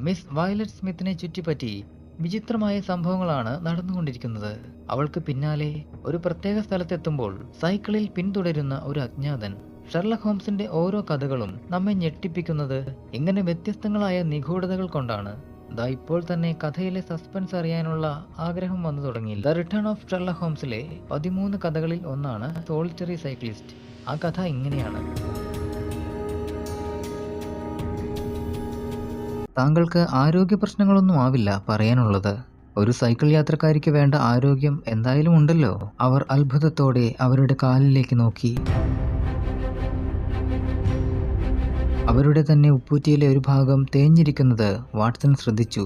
Miss violet സ്മിത്തിനെ ചുറ്റിപ്പറ്റി വിചിത്രമായ സംഭവങ്ങളാണ് നടന്നുകൊണ്ടിരിക്കുന്നത്. അവൾക്ക് പിന്നാലെ ഒരു പ്രത്യേക സ്ഥലത്തെത്തുമ്പോൾ സൈക്കിളിൽ പിന്തുടരുന്ന ഒരു അജ്ഞാതൻ. ഷെർലക് ഹോംസിന്റെ ഓരോ കഥകളും നമ്മെ ഞെട്ടിപ്പിക്കുന്നത് ഇങ്ങനെ വ്യത്യസ്തങ്ങളായ നിഗൂഢതകൾ കൊണ്ടാണ്. ദാ ഇപ്പോൾ തന്നെ കഥയിലെ സസ്പെൻസ് അറിയാനുള്ള ആഗ്രഹം വന്നു തുടങ്ങി. ദ റിട്ടേൺ ഓഫ് ഷെർലക് ഹോംസിലെ 13 കഥകളിൽ ഒന്നാണ് സോളിറ്ററി സൈക്ലിസ്റ്റ്. ആ കഥ ഇങ്ങനെയാണ്. താങ്കൾക്ക് ആരോഗ്യ പ്രശ്നങ്ങളൊന്നും ആവില്ല പറയാനുള്ളത്. ഒരു സൈക്കിൾ യാത്രക്കാരിക്ക് വേണ്ട ആരോഗ്യം എന്തായാലും ഉണ്ടല്ലോ. അവർ അത്ഭുതത്തോടെ അവരുടെ കാലിലേക്ക് നോക്കി. അവരുടെ തന്നെ ഉപ്പൂറ്റിയിലെ ഒരു ഭാഗം തേഞ്ഞിരിക്കുന്നത് വാട്സൺ ശ്രദ്ധിച്ചു.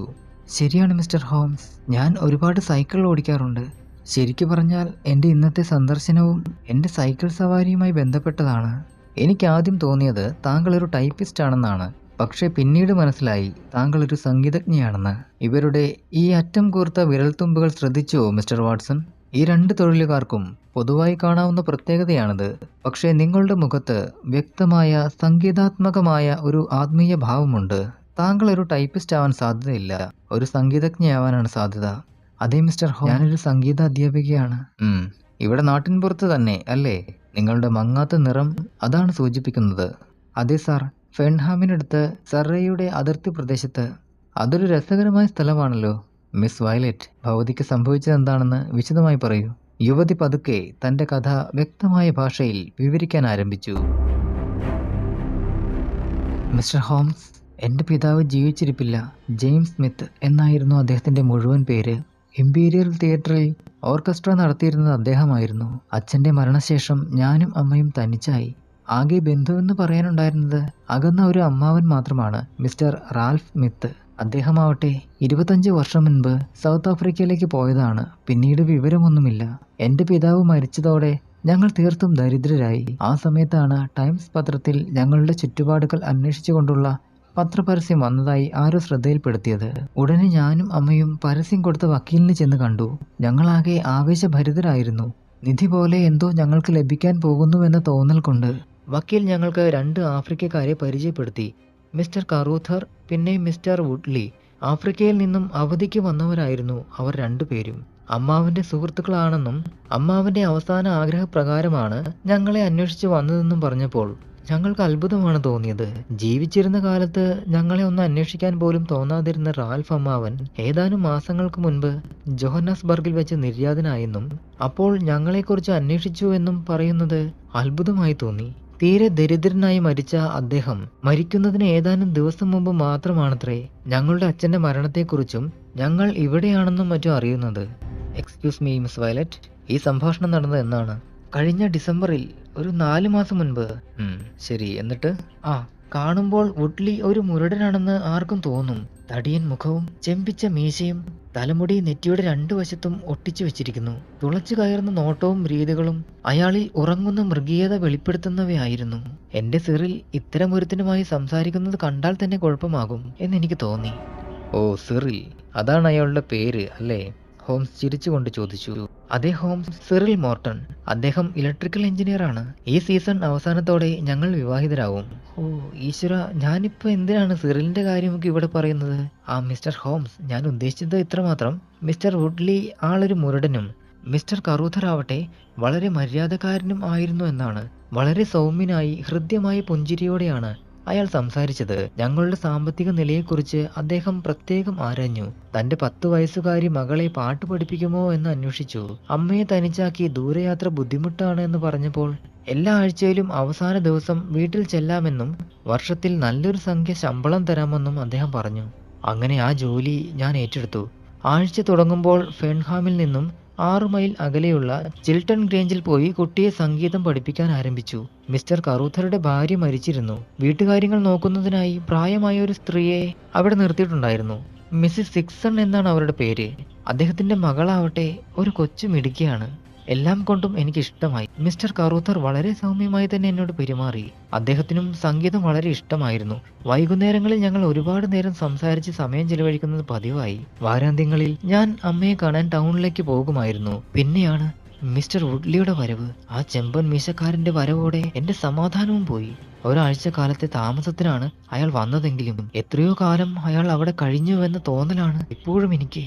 ശരിയാണ് മിസ്റ്റർ ഹോംസ്, ഞാൻ ഒരുപാട് സൈക്കിൾ ഓടിക്കാറുണ്ട്. ശരിക്കു പറഞ്ഞാൽ എൻ്റെ ഇന്നത്തെ സന്ദർശനവും എൻ്റെ സൈക്കിൾ സവാരിയുമായി ബന്ധപ്പെട്ടതാണ്. എനിക്ക് ആദ്യം തോന്നിയത് താങ്കൾ ഒരു ടൈപ്പിസ്റ്റ് ആണെന്നാണ്. പക്ഷേ പിന്നീട് മനസ്സിലായി താങ്കൾ ഒരു സംഗീതജ്ഞയാണെന്ന്. ഇവരുടെ ഈ അറ്റം കൂർത്ത വിരൽത്തുമ്പുകൾ ശ്രദ്ധിച്ചുവോ മിസ്റ്റർ വാട്സൺ? ഈ 2 തൊഴിലുകാർക്കും പൊതുവായി കാണാവുന്ന പ്രത്യേകതയാണിത്. പക്ഷേ നിങ്ങളുടെ മുഖത്ത് വ്യക്തമായ സംഗീതാത്മകമായ ഒരു ആത്മീയ ഭാവമുണ്ട്. താങ്കൾ ഒരു ടൈപ്പിസ്റ്റ് ആവാൻ സാധ്യതയില്ല, ഒരു സംഗീതജ്ഞയാവാനാണ് സാധ്യത. അതെ മിസ്റ്റർ ഹോം, ഞാനൊരു സംഗീത അധ്യാപികയാണ്. ഇവിടെ നാട്ടിൻപുറത്ത് തന്നെ അല്ലേ? നിങ്ങളുടെ മങ്ങാത്ത നിറം അതാണ് സൂചിപ്പിക്കുന്നത്. അതെ സാർ, ഫെൻഹാമിനടുത്ത് സർറേയുടെ അതിർത്തി പ്രദേശത്ത്. അതൊരു രസകരമായ സ്ഥലമാണല്ലോ. മിസ് വയലറ്റ്, ഭവതിക്ക് സംഭവിച്ചതെന്താണെന്ന് വിശദമായി പറയൂ. യുവതി പതുക്കെ തൻ്റെ കഥ വ്യക്തമായ ഭാഷയിൽ വിവരിക്കാൻ ആരംഭിച്ചു. മിസ്റ്റർ ഹോംസ്, എൻ്റെ പിതാവ് ജീവിച്ചിരിപ്പില്ല. ജെയിംസ് സ്മിത്ത് എന്നായിരുന്നു അദ്ദേഹത്തിൻ്റെ മുഴുവൻ പേര്. ഇമ്പീരിയൽ തിയേറ്ററിൽ ഓർക്കസ്ട്ര നടത്തിയിരുന്നത് അദ്ദേഹമായിരുന്നു. അച്ഛൻ്റെ മരണശേഷം ഞാനും അമ്മയും തനിച്ചായി. ആകെ ബന്ധുവെന്ന് പറയാനുണ്ടായിരുന്നത് അകന്ന ഒരു അമ്മാവൻ മാത്രമാണ്, മിസ്റ്റർ റാൽഫ് സ്മിത്ത്. അദ്ദേഹമാവട്ടെ 25 വർഷം മുൻപ് സൗത്ത് ആഫ്രിക്കയിലേക്ക് പോയതാണ്. പിന്നീട് വിവരമൊന്നുമില്ല. എൻ്റെ പിതാവ് മരിച്ചതോടെ ഞങ്ങൾ തീർത്തും ദരിദ്രരായി. ആ സമയത്താണ് ടൈംസ് പത്രത്തിൽ ഞങ്ങളുടെ ചുറ്റുപാടുകൾ അന്വേഷിച്ചുകൊണ്ടുള്ള പത്രപരസ്യം വന്നതായി ആരോ ശ്രദ്ധയിൽപ്പെടുത്തിയത്. ഉടനെ ഞാനും അമ്മയും പരസ്യം കൊടുത്ത വക്കീലിന് ചെന്ന് കണ്ടു. ഞങ്ങളാകെ ആവേശഭരിതരായിരുന്നു. നിധി പോലെ എന്തോ ഞങ്ങൾക്ക് ലഭിക്കാൻ പോകുന്നുവെന്ന തോന്നൽ കൊണ്ട് വക്കീൽ ഞങ്ങൾക്ക് 2 ആഫ്രിക്കക്കാരെ പരിചയപ്പെടുത്തി. മിസ്റ്റർ കറൂഥർ പിന്നെ മിസ്റ്റർ വുഡ്ലി. ആഫ്രിക്കയിൽ നിന്നും അവധിക്ക് വന്നവരായിരുന്നു അവർ 2 പേരും. അമ്മാവൻ്റെ സുഹൃത്തുക്കളാണെന്നും അമ്മാവൻ്റെ അവസാന ആഗ്രഹപ്രകാരമാണ് ഞങ്ങളെ അന്വേഷിച്ച് വന്നതെന്നും പറഞ്ഞപ്പോൾ ഞങ്ങൾക്ക് അത്ഭുതമാണ് തോന്നിയത്. ജീവിച്ചിരുന്ന കാലത്ത് ഞങ്ങളെ ഒന്ന് അന്വേഷിക്കാൻ പോലും തോന്നാതിരുന്ന റാൽഫ് അമ്മാവൻ ഏതാനും മാസങ്ങൾക്ക് മുൻപ് ജോഹന്നാസ്ബർഗിൽ വെച്ച് നിര്യാതനായെന്നും അപ്പോൾ ഞങ്ങളെക്കുറിച്ച് അന്വേഷിച്ചു എന്നും പറയുന്നത് അത്ഭുതമായി തോന്നി. തീരെ ദരിദ്രനായി മരിച്ച അദ്ദേഹം മരിക്കുന്നതിന് ഏതാനും ദിവസം മുമ്പ് മാത്രമാണത്രേ ഞങ്ങളുടെ അച്ഛൻ്റെ മരണത്തെക്കുറിച്ചും ഞങ്ങൾ ഇവിടെയാണെന്നും മറ്റും അറിയുന്നത്. എക്സ്ക്യൂസ് മീ മിസ് വയലറ്റ്, ഈ സംഭാഷണം നടന്നത് എന്നാണ്? കഴിഞ്ഞ ഡിസംബറിൽ, ഒരു 4 മാസം മുൻപ്. ശരി, എന്നിട്ട്? കാണുമ്പോൾ വുഡ്ലി ഒരു മുരടനാണെന്ന് ആർക്കും തോന്നും. തടിയൻ മുഖവും ചെമ്പിച്ച മീശയും തലമുടി നെറ്റിയുടെ 2 വശത്തും ഒട്ടിച്ചു വെച്ചിരിക്കുന്നു. തുളച്ചു കയറുന്ന നോട്ടവും രീതികളും അയാളിൽ ഉറങ്ങുന്ന മൃഗീയത വെളിപ്പെടുത്തുന്നവയായിരുന്നു. എന്റെ സിറിൽ ഇത്തരമൊരുത്തനുമായി സംസാരിക്കുന്നത് കണ്ടാൽ തന്നെ കുഴപ്പമാകും എന്നെനിക്ക് തോന്നി. ഓ, സിറിൽ, അതാണ് അയാളുടെ പേര് അല്ലേ? ഹോംസ് ചിരിച്ചുകൊണ്ട് ചോദിച്ചു. അതെ ഹോംസ്, സിറിൽ മോർട്ടൺ. അദ്ദേഹം ഇലക്ട്രിക്കൽ എഞ്ചിനീയറാണ്. ഈ സീസൺ അവസാനത്തോടെ ഞങ്ങൾ വിവാഹിതരാകും. ഓ ഈശ്വര, ഞാനിപ്പോൾ എന്തിനാണ് സിറിലിന്റെ കാര്യമൊക്കെ ഇവിടെ പറയുന്നത്? മിസ്റ്റർ ഹോംസ്, ഞാൻ ഉദ്ദേശിച്ചത് ഇത്രമാത്രം. മിസ്റ്റർ വുഡ്ലി ആളൊരു മുരടനും മിസ്റ്റർ കറൂഥർ ആവട്ടെ വളരെ മര്യാദക്കാരനും ആയിരുന്നു എന്നാണ്. വളരെ സൗമ്യനായി ഹൃദ്യമായ പുഞ്ചിരിയോടെയാണ് അയാൾ സംസാരിച്ചത്. ഞങ്ങളുടെ സാമ്പത്തിക നിലയെക്കുറിച്ച് അദ്ദേഹം പ്രത്യേകം ആരാഞ്ഞു. തന്റെ 10 വയസ്സുകാരി മകളെ പാട്ട് പഠിപ്പിക്കുമോ എന്ന് അന്വേഷിച്ചു. അമ്മയെ തനിച്ചാക്കി ദൂരയാത്ര ബുദ്ധിമുട്ടാണ് എന്ന് പറഞ്ഞപ്പോൾ എല്ലാ ആഴ്ചയിലും അവസാന ദിവസം വീട്ടിൽ ചെല്ലാമെന്നും വർഷത്തിൽ നല്ലൊരു സംഖ്യ ശമ്പളം തരാമെന്നും അദ്ദേഹം പറഞ്ഞു. അങ്ങനെ ആ ജോലി ഞാൻ ഏറ്റെടുത്തു. ആഴ്ച തുടങ്ങുമ്പോൾ ഫെൻഹാമിൽ നിന്നും 6 മൈൽ അകലെയുള്ള ചിൽട്ടൺ ഗ്രേഞ്ചിൽ പോയി കുട്ടിയെ സംഗീതം പഠിപ്പിക്കാൻ ആരംഭിച്ചു. മിസ്റ്റർ കറൂഥറുടെ ഭാര്യ മരിച്ചിരുന്നു. വീട്ടുകാര്യങ്ങൾ നോക്കുന്നതിനായി പ്രായമായ ഒരു സ്ത്രീയെ അവിടെ നിർത്തിയിട്ടുണ്ടായിരുന്നു. മിസ്സിസ് സിക്സൺ എന്നാണ് അവരുടെ പേര്. അദ്ദേഹത്തിന്റെ മകളാവട്ടെ ഒരു കൊച്ചു മിടുക്കിയാണ്. എല്ലാം കൊണ്ടും എനിക്ക് ഇഷ്ടമായി. മിസ്റ്റർ കറൂഥർ വളരെ സൗമ്യമായി തന്നെ എന്നോട് പെരുമാറി. അദ്ദേഹത്തിനും സംഗീതം വളരെ ഇഷ്ടമായിരുന്നു. വൈകുന്നേരങ്ങളിൽ ഞങ്ങൾ ഒരുപാട് നേരം സംസാരിച്ച് സമയം ചെലവഴിക്കുന്നത് പതിവായി. വാരാന്ത്യങ്ങളിൽ ഞാൻ അമ്മയെ കാണാൻ ടൗണിലേക്ക് പോകുമായിരുന്നു. പിന്നെയാണ് മിസ്റ്റർ വുഡ്ലിയുടെ വരവ്, ആ ചെമ്പൻ മീശക്കാരന്റെ വരവോടെ എന്റെ സമാധാനവും പോയി. ഒരാഴ്ച കാലത്തെ താമസത്തിനാണ് അയാൾ വന്നതെങ്കിലും എത്രയോ കാലം അയാൾ അവിടെ കഴിഞ്ഞുവെന്ന തോന്നലാണ് ഇപ്പോഴും എനിക്ക്.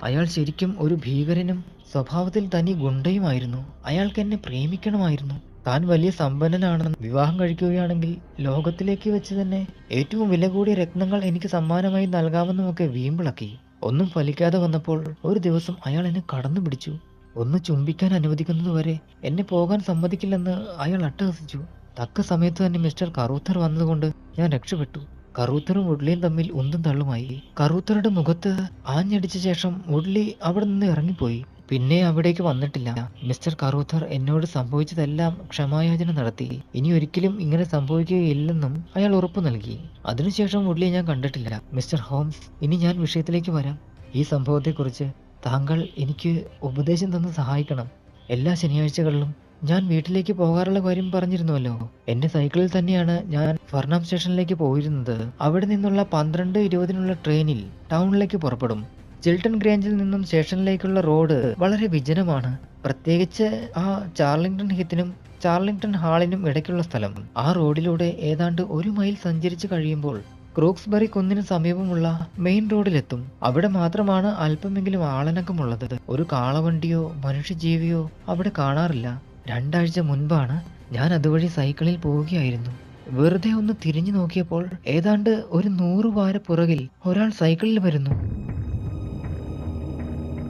അയാൾ ശരിക്കും ഒരു ഭീകരനും സ്വഭാവത്തിൽ തനി ഗുണ്ടയുമായിരുന്നു. അയാൾക്ക് എന്നെ പ്രേമിക്കണമായിരുന്നു. താൻ വലിയ സമ്പന്നനാണെന്ന്, വിവാഹം കഴിക്കുകയാണെങ്കിൽ ലോകത്തിലേക്ക് വെച്ച് തന്നെ ഏറ്റവും വില കൂടിയ രത്നങ്ങൾ എനിക്ക് സമ്മാനമായി നൽകാമെന്നുമൊക്കെ വീമ്പിളക്കി. ഒന്നും ഫലിക്കാതെ വന്നപ്പോൾ ഒരു ദിവസം അയാൾ എന്നെ കടന്നു പിടിച്ചു. ഒന്ന് ചുംബിക്കാൻ അനുവദിക്കുന്നതുവരെ എന്നെ പോകാൻ സമ്മതിക്കില്ലെന്ന് അയാൾ അട്ടഹസിച്ചു. തക്ക സമയത്ത് തന്നെ മിസ്റ്റർ കറൂത്തർ വന്നതുകൊണ്ട് ഞാൻ രക്ഷപ്പെട്ടു. കറൂത്തറും വുഡ്ലിയും തമ്മിൽ ഉന്തും തള്ളുമായി. കറൂത്തറുടെ മുഖത്ത് ആഞ്ഞടിച്ച ശേഷം വുഡ്ലി അവിടെ നിന്ന് ഇറങ്ങിപ്പോയി. പിന്നെ അവിടേക്ക് വന്നിട്ടില്ല. മിസ്റ്റർ കറൂത്തർ എന്നോട് സംഭവിച്ചതെല്ലാം ക്ഷമായാചന നടത്തി. ഇനി ഒരിക്കലും ഇങ്ങനെ സംഭവിക്കുകയില്ലെന്നും അയാൾ ഉറപ്പു നൽകി. അതിനുശേഷം വുഡ്ലിയെ ഞാൻ കണ്ടിട്ടില്ല. മിസ്റ്റർ ഹോംസ്, ഇനി ഞാൻ വിഷയത്തിലേക്ക് വരാം. ഈ സംഭവത്തെക്കുറിച്ച് താങ്കൾ എനിക്ക് ഉപദേശം തന്ന് സഹായിക്കണം. എല്ലാ ശനിയാഴ്ചകളിലും ഞാൻ വീട്ടിലേക്ക് പോകാറുള്ള കാര്യം പറഞ്ഞിരുന്നുവല്ലോ. എന്റെ സൈക്കിളിൽ തന്നെയാണ് ഞാൻ ഫർണാം സ്റ്റേഷനിലേക്ക് പോയിരുന്നത്. അവിടെ നിന്നുള്ള 12:20 ട്രെയിനിൽ ടൗണിലേക്ക് പുറപ്പെടും. ചിൽട്ടൺ ഗ്രേഞ്ചിൽ നിന്നും സ്റ്റേഷനിലേക്കുള്ള റോഡ് വളരെ വിജനമാണ്. പ്രത്യേകിച്ച് ആ ചാർലിംഗ്ടൺ ഹീത്തിനും ചാർലിംഗ്ടൺ ഹാളിനും ഇടയ്ക്കുള്ള സ്ഥലം. ആ റോഡിലൂടെ ഏതാണ്ട് 1 മൈൽ സഞ്ചരിച്ചു കഴിയുമ്പോൾ ക്രൂക്സ്ബറി കുന്നിന് സമീപമുള്ള മെയിൻ റോഡിലെത്തും. അവിടെ മാത്രമാണ് അല്പമെങ്കിലും ആളനക്കമുള്ളത്. ഒരു കാളവണ്ടിയോ മനുഷ്യജീവിയോ അവിടെ കാണാറില്ല. 2 ആഴ്ച മുൻപാണ് ഞാൻ അതുവഴി സൈക്കിളിൽ പോവുകയായിരുന്നു. വെറുതെ ഒന്ന് തിരിഞ്ഞു നോക്കിയപ്പോൾ ഏതാണ്ട് ഒരു 100 വാര പുറകിൽ ഒരാൾ സൈക്കിളിൽ വരുന്നു.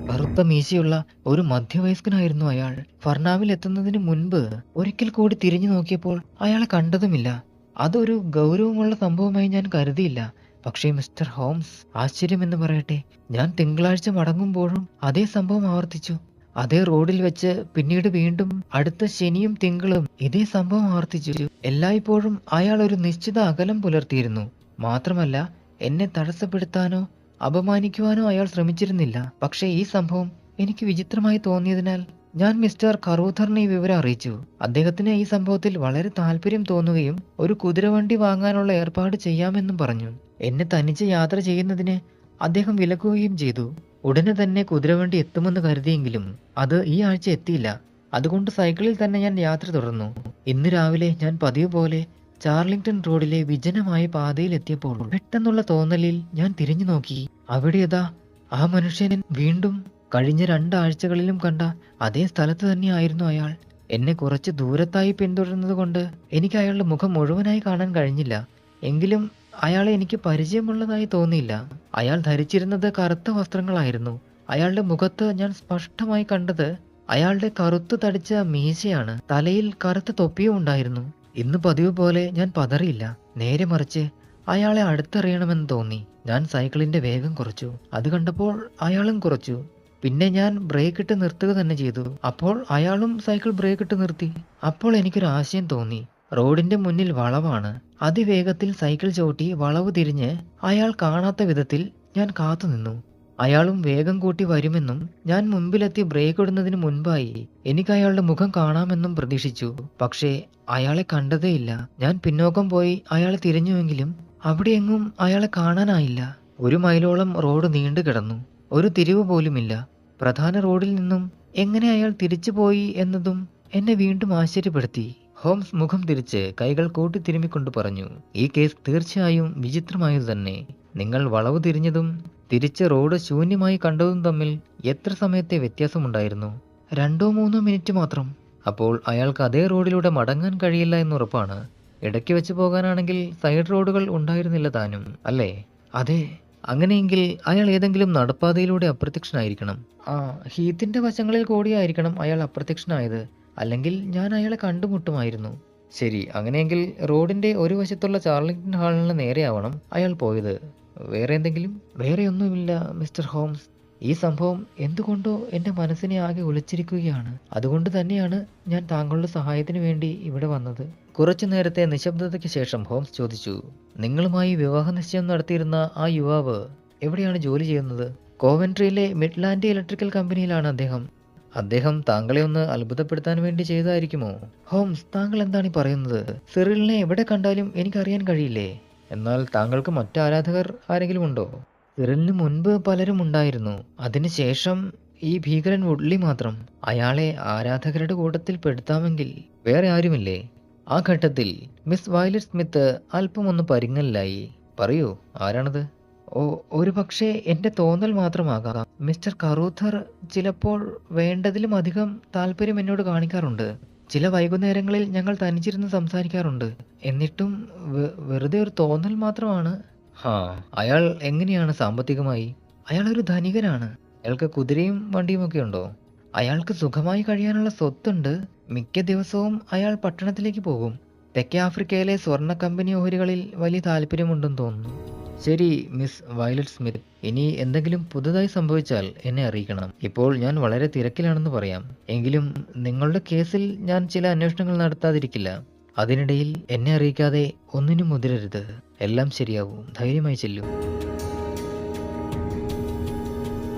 കറുത്ത മീശയുള്ള ഒരു മധ്യവയസ്കനായിരുന്നു അയാൾ. ഫർണാമിൽ എത്തുന്നതിന് മുൻപ് ഒരിക്കൽ കൂടി തിരിഞ്ഞു നോക്കിയപ്പോൾ അയാളെ കണ്ടതുമില്ല. അതൊരു ഗൗരവമുള്ള സംഭവമായി ഞാൻ കരുതിയില്ല. പക്ഷേ മിസ്റ്റർ ഹോംസ്, ആശ്ചര്യമെന്ന് പറയട്ടെ, ഞാൻ തിങ്കളാഴ്ച മടങ്ങുമ്പോഴും അതേ സംഭവം ആവർത്തിച്ചു. അതേ റോഡിൽ വെച്ച് പിന്നീട് വീണ്ടും അടുത്ത ശനിയും തിങ്കളും ഇതേ സംഭവം ആവർത്തിച്ചു. എല്ലായ്പ്പോഴും അയാൾ ഒരു നിശ്ചിത അകലം പുലർത്തിയിരുന്നു. മാത്രമല്ല, എന്നെ തടസ്സപ്പെടുത്താനോ അപമാനിക്കുവാനോ അയാൾ ശ്രമിച്ചിരുന്നില്ല. പക്ഷേ ഈ സംഭവം എനിക്ക് വിചിത്രമായി തോന്നിയതിനാൽ ഞാൻ മിസ്റ്റർ കറൂത്തറിനെ ഈ വിവരം അറിയിച്ചു. അദ്ദേഹത്തിന് ഈ സംഭവത്തിൽ വളരെ താല്പര്യം തോന്നുകയും ഒരു കുതിരവണ്ടി വാങ്ങാനുള്ള ഏർപ്പാട് ചെയ്യാമെന്നും പറഞ്ഞു. എന്നെ തനിച്ച് യാത്ര ചെയ്യുന്നതിന് അദ്ദേഹം വിലക്കുകയും ചെയ്തു. ഉടനെ തന്നെ കുതിരവണ്ടി എത്തുമെന്ന് കരുതിയെങ്കിലും അത് ഈ ആഴ്ച എത്തിയില്ല. അതുകൊണ്ട് സൈക്കിളിൽ തന്നെ ഞാൻ യാത്ര തുടർന്നു. ഇന്ന് രാവിലെ ഞാൻ പതിവ് പോലെ ചാർലിംഗ്ടൺ റോഡിലെ വിജനമായ പാതയിലെത്തിയപ്പോൾ പെട്ടെന്നുള്ള തോന്നലിൽ ഞാൻ തിരിഞ്ഞു നോക്കി. അവിടെയതാ ആ മനുഷ്യൻ വീണ്ടും കഴിഞ്ഞ 2 ആഴ്ചകളിലും കണ്ട അതേ സ്ഥലത്ത് തന്നെയായിരുന്നു അയാൾ. എന്നെ കുറച്ച് ദൂരത്തായി പിന്തുടരുന്നത് കൊണ്ട് എനിക്ക് അയാളുടെ മുഖം മുഴുവനായി കാണാൻ കഴിഞ്ഞില്ല. എങ്കിലും അയാളെ എനിക്ക് പരിചയമുള്ളതായി തോന്നിയില്ല. അയാൾ ധരിച്ചിരുന്നത് കറുത്ത വസ്ത്രങ്ങളായിരുന്നു. അയാളുടെ മുഖത്ത് ഞാൻ സ്പഷ്ടമായി കണ്ടത് അയാളുടെ കറുത്തു തടിച്ച മീശയാണ്. തലയിൽ കറുത്ത തൊപ്പിയും ഉണ്ടായിരുന്നു. ഇന്ന് പതിവ് പോലെ ഞാൻ പതറിയില്ല. നേരെ മറിച്ച് അയാളെ അടുത്തറിയണമെന്ന് തോന്നി. ഞാൻ സൈക്കിളിന്റെ വേഗം കുറച്ചു. അത് കണ്ടപ്പോൾ അയാളും കുറച്ചു. പിന്നെ ഞാൻ ബ്രേക്ക് ഇട്ട് നിർത്തുക തന്നെ ചെയ്തു. അപ്പോൾ അയാളും സൈക്കിൾ ബ്രേക്ക് ഇട്ട് നിർത്തി. അപ്പോൾ എനിക്കൊരു ആശയം തോന്നി. റോഡിന്റെ മുന്നിൽ വളവാണ്. അതിവേഗത്തിൽ സൈക്കിൾ ചവിട്ടി വളവ് തിരിഞ്ഞ് അയാൾ കാണാത്ത വിധത്തിൽ ഞാൻ കാത്തുനിന്നു. അയാളും വേഗം കൂട്ടി വരുമെന്നും ഞാൻ മുമ്പിലെത്തി ബ്രേക്ക് ഇടുന്നതിന് മുൻപായി എനിക്ക് അയാളുടെ മുഖം കാണാമെന്നും പ്രതീക്ഷിച്ചു. പക്ഷേ അയാളെ കണ്ടതേയില്ല. ഞാൻ പിന്നോക്കം പോയി അയാളെ തിരഞ്ഞുവെങ്കിലും അവിടെയെങ്ങും അയാളെ കാണാനായില്ല. 1 മൈലോളം റോഡ് നീണ്ടു കിടന്നു. ഒരു തിരിവ് പോലുമില്ല. പ്രധാന റോഡിൽ നിന്നും എങ്ങനെ അയാൾ തിരിച്ചു പോയി എന്നതും എന്നെ വീണ്ടും ആശ്ചര്യപ്പെടുത്തി. ഹോംസ് മുഖം തിരിച്ച് കൈകൾ കൂട്ടി തിരുമ്മിക്കൊണ്ട് പറഞ്ഞു, ഈ കേസ് തീർച്ചയായും വിചിത്രമായത് തന്നെ. നിങ്ങൾ വളവ് തിരിഞ്ഞതും തിരിച്ച് റോഡ് ശൂന്യമായി കണ്ടതും തമ്മിൽ എത്ര സമയത്തെ വ്യത്യാസമുണ്ടായിരുന്നു? 2-3 മിനിറ്റ് മാത്രം. അപ്പോൾ അയാൾക്ക് അതേ റോഡിലൂടെ മടങ്ങാൻ കഴിയില്ല എന്നുറപ്പാണ്. ഇടയ്ക്ക് വെച്ച് പോകാനാണെങ്കിൽ സൈഡ് റോഡുകൾ ഉണ്ടായിരുന്നില്ല താനും, അല്ലേ? അതെ. അങ്ങനെയെങ്കിൽ അയാൾ ഏതെങ്കിലും നടപ്പാതയിലൂടെ അപ്രത്യക്ഷനായിരിക്കണം. ഹീത്തിന്റെ വശങ്ങളിൽ കൂടിയായിരിക്കണം അയാൾ അപ്രത്യക്ഷനായത്. അല്ലെങ്കിൽ ഞാൻ അയാളെ കണ്ടുമുട്ടുമായിരുന്നു. ശരി, അങ്ങനെയെങ്കിൽ റോഡിന്റെ ഒരു വശത്തുള്ള ചാർലിംഗ്ടൺ ഹാളിന് നേരെയാവണം അയാൾ പോയത്. വേറെ എന്തെങ്കിലും? വേറെയൊന്നുമില്ല മിസ്റ്റർ ഹോംസ്. ഈ സംഭവം എന്തുകൊണ്ടോ എൻ്റെ മനസ്സിനെ ആകെ ഉലച്ചിരിക്കുകയാണ്. അതുകൊണ്ട് തന്നെയാണ് ഞാൻ താങ്കളുടെ സഹായത്തിന് വേണ്ടി ഇവിടെ വന്നത്. കുറച്ചു നേരത്തെ നിശബ്ദതയ്ക്ക് ശേഷം ഹോംസ് ചോദിച്ചു, നിങ്ങളുമായി വിവാഹ നിശ്ചയം നടത്തിയിരുന്ന ആ യുവാവ് എവിടെയാണ് ജോലി ചെയ്യുന്നത്? കോവൻട്രിയിലെ മിഡ്ലാൻഡ് ഇലക്ട്രിക്കൽ കമ്പനിയിലാണ് അദ്ദേഹം. അദ്ദേഹം താങ്കളെ ഒന്ന് അത്ഭുതപ്പെടുത്താൻ വേണ്ടി ചെയ്തതായിരിക്കുമോ? ഹോംസ്, താങ്കൾ എന്താണ് ഈ പറയുന്നത്? സിറിലിനെ എവിടെ കണ്ടാലും എനിക്കറിയാൻ കഴിയില്ലേ? എന്നാൽ താങ്കൾക്ക് മറ്റ് ആരാധകർ ആരെങ്കിലും ഉണ്ടോ? സിറിലിന് മുൻപ് പലരും ഉണ്ടായിരുന്നു. അതിനുശേഷം ഈ ഭീകരൻ വുഡ്ലി മാത്രം. അയാളെ ആരാധകരുടെ കൂട്ടത്തിൽ പെടുത്താമെങ്കിൽ വേറെ ആരുമില്ലേ? ആ ഘട്ടത്തിൽ മിസ് വയലറ്റ് സ്മിത്ത് അല്പമൊന്ന് പരിങ്ങലിലായി. പറയൂ, ആരാണത്? ഓ, ഒരുപക്ഷേ എന്റെ തോന്നൽ മാത്രമാകാം. മിസ്റ്റർ കറൂഥർ ചിലപ്പോൾ വേണ്ടതിലും അധികം താല്പര്യം എന്നോട് കാണിക്കാറുണ്ട്. ചില വൈകുന്നേരങ്ങളിൽ ഞങ്ങൾ തനിച്ചിരുന്ന് സംസാരിക്കാറുണ്ട്. എന്നിട്ടും വെറുതെ ഒരു തോന്നൽ മാത്രമാണ്. ഹാ, അയാൾ എങ്ങനെയാണ് സാമ്പത്തികമായി? അയാൾ ഒരു ധനികനാണ്. അയാൾക്ക് കുതിരയും വണ്ടിയുമൊക്കെ ഉണ്ടോ? അയാൾക്ക് സുഖമായി കഴിയാനുള്ള സ്വത്തുണ്ട്. മിക്ക ദിവസവും അയാൾ പട്ടണത്തിലേക്ക് പോകും. തെക്കേ ആഫ്രിക്കയിലെ സ്വർണ്ണ കമ്പനി ഓഹരികളിൽ വലിയ താല്പര്യമുണ്ടെന്ന് തോന്നുന്നു. ശരി മിസ് വയലറ്റ് സ്മിത്ത്, ഇനി എന്തെങ്കിലും പുതുതായി സംഭവിച്ചാൽ എന്നെ അറിയിക്കണം. ഇപ്പോൾ ഞാൻ വളരെ തിരക്കിലാണെന്ന് പറയാം. എങ്കിലും നിങ്ങളുടെ കേസിൽ ഞാൻ ചില അന്വേഷണങ്ങൾ നടത്താതിരിക്കില്ല. അതിനിടയിൽ എന്നെ അറിയിക്കാതെ ഒന്നിനും മുതിരരുത്. എല്ലാം ശരിയാവും. ധൈര്യമായി ചെല്ലൂ.